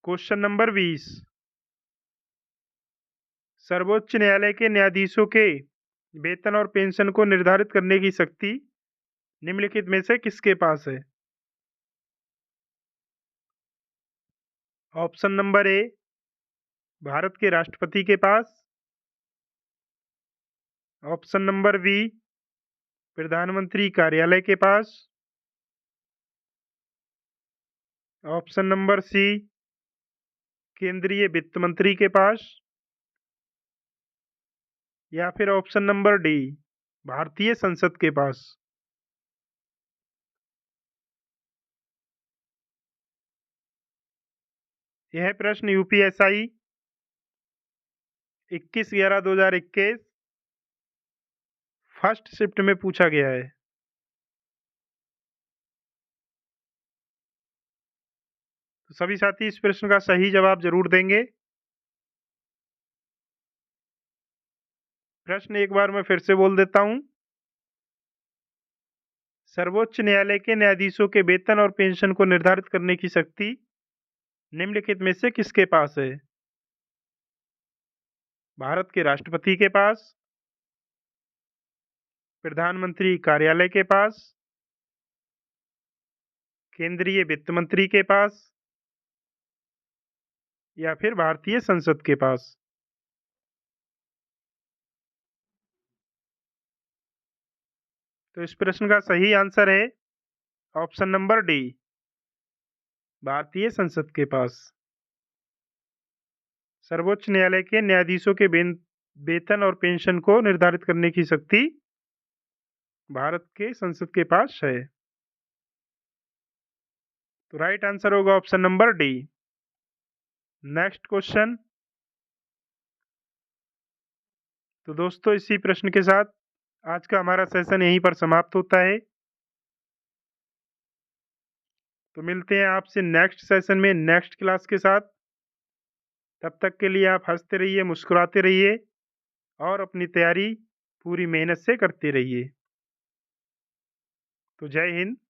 question number 20। सर्वोच्च न्यायालय के न्यायाधीशों के वेतन और पेंशन को निर्धारित करने की शक्ति निम्नलिखित में से किसके पास है? ऑप्शन नंबर ए भारत के राष्ट्रपति के पास, ऑप्शन नंबर बी प्रधानमंत्री कार्यालय के पास, ऑप्शन नंबर सी केंद्रीय वित्त मंत्री के पास, या फिर ऑप्शन नंबर डी भारतीय संसद के पास। यह प्रश्न यूपीएसआई 21/11/2021 फर्स्ट शिफ्ट में पूछा गया है। तो सभी साथी इस प्रश्न का सही जवाब जरूर देंगे। प्रश्न एक बार मैं फिर से बोल देता हूं। सर्वोच्च न्यायालय के न्यायाधीशों के वेतन और पेंशन को निर्धारित करने की शक्ति निम्नलिखित में से किसके पास है? भारत के राष्ट्रपति के पास, प्रधानमंत्री कार्यालय के पास, केंद्रीय वित्त मंत्री के पास, या फिर भारतीय संसद के पास। तो इस प्रश्न का सही आंसर है ऑप्शन नंबर डी भारतीय संसद के पास। सर्वोच्च न्यायालय के न्यायाधीशों के वेतन और पेंशन को निर्धारित करने की शक्ति भारत के संसद के पास है। तो राइट आंसर होगा option number D. Next question. तो दोस्तों इसी प्रश्न के साथ आज का हमारा सेशन यहीं पर समाप्त होता है। तो मिलते हैं आपसे नेक्स्ट सेशन में नेक्स्ट क्लास के साथ। तब तक के लिए आप हंसते रहिए, मुस्कुराते रहिए और अपनी तैयारी पूरी मेहनत से करते रहिए। तो जय हिंद।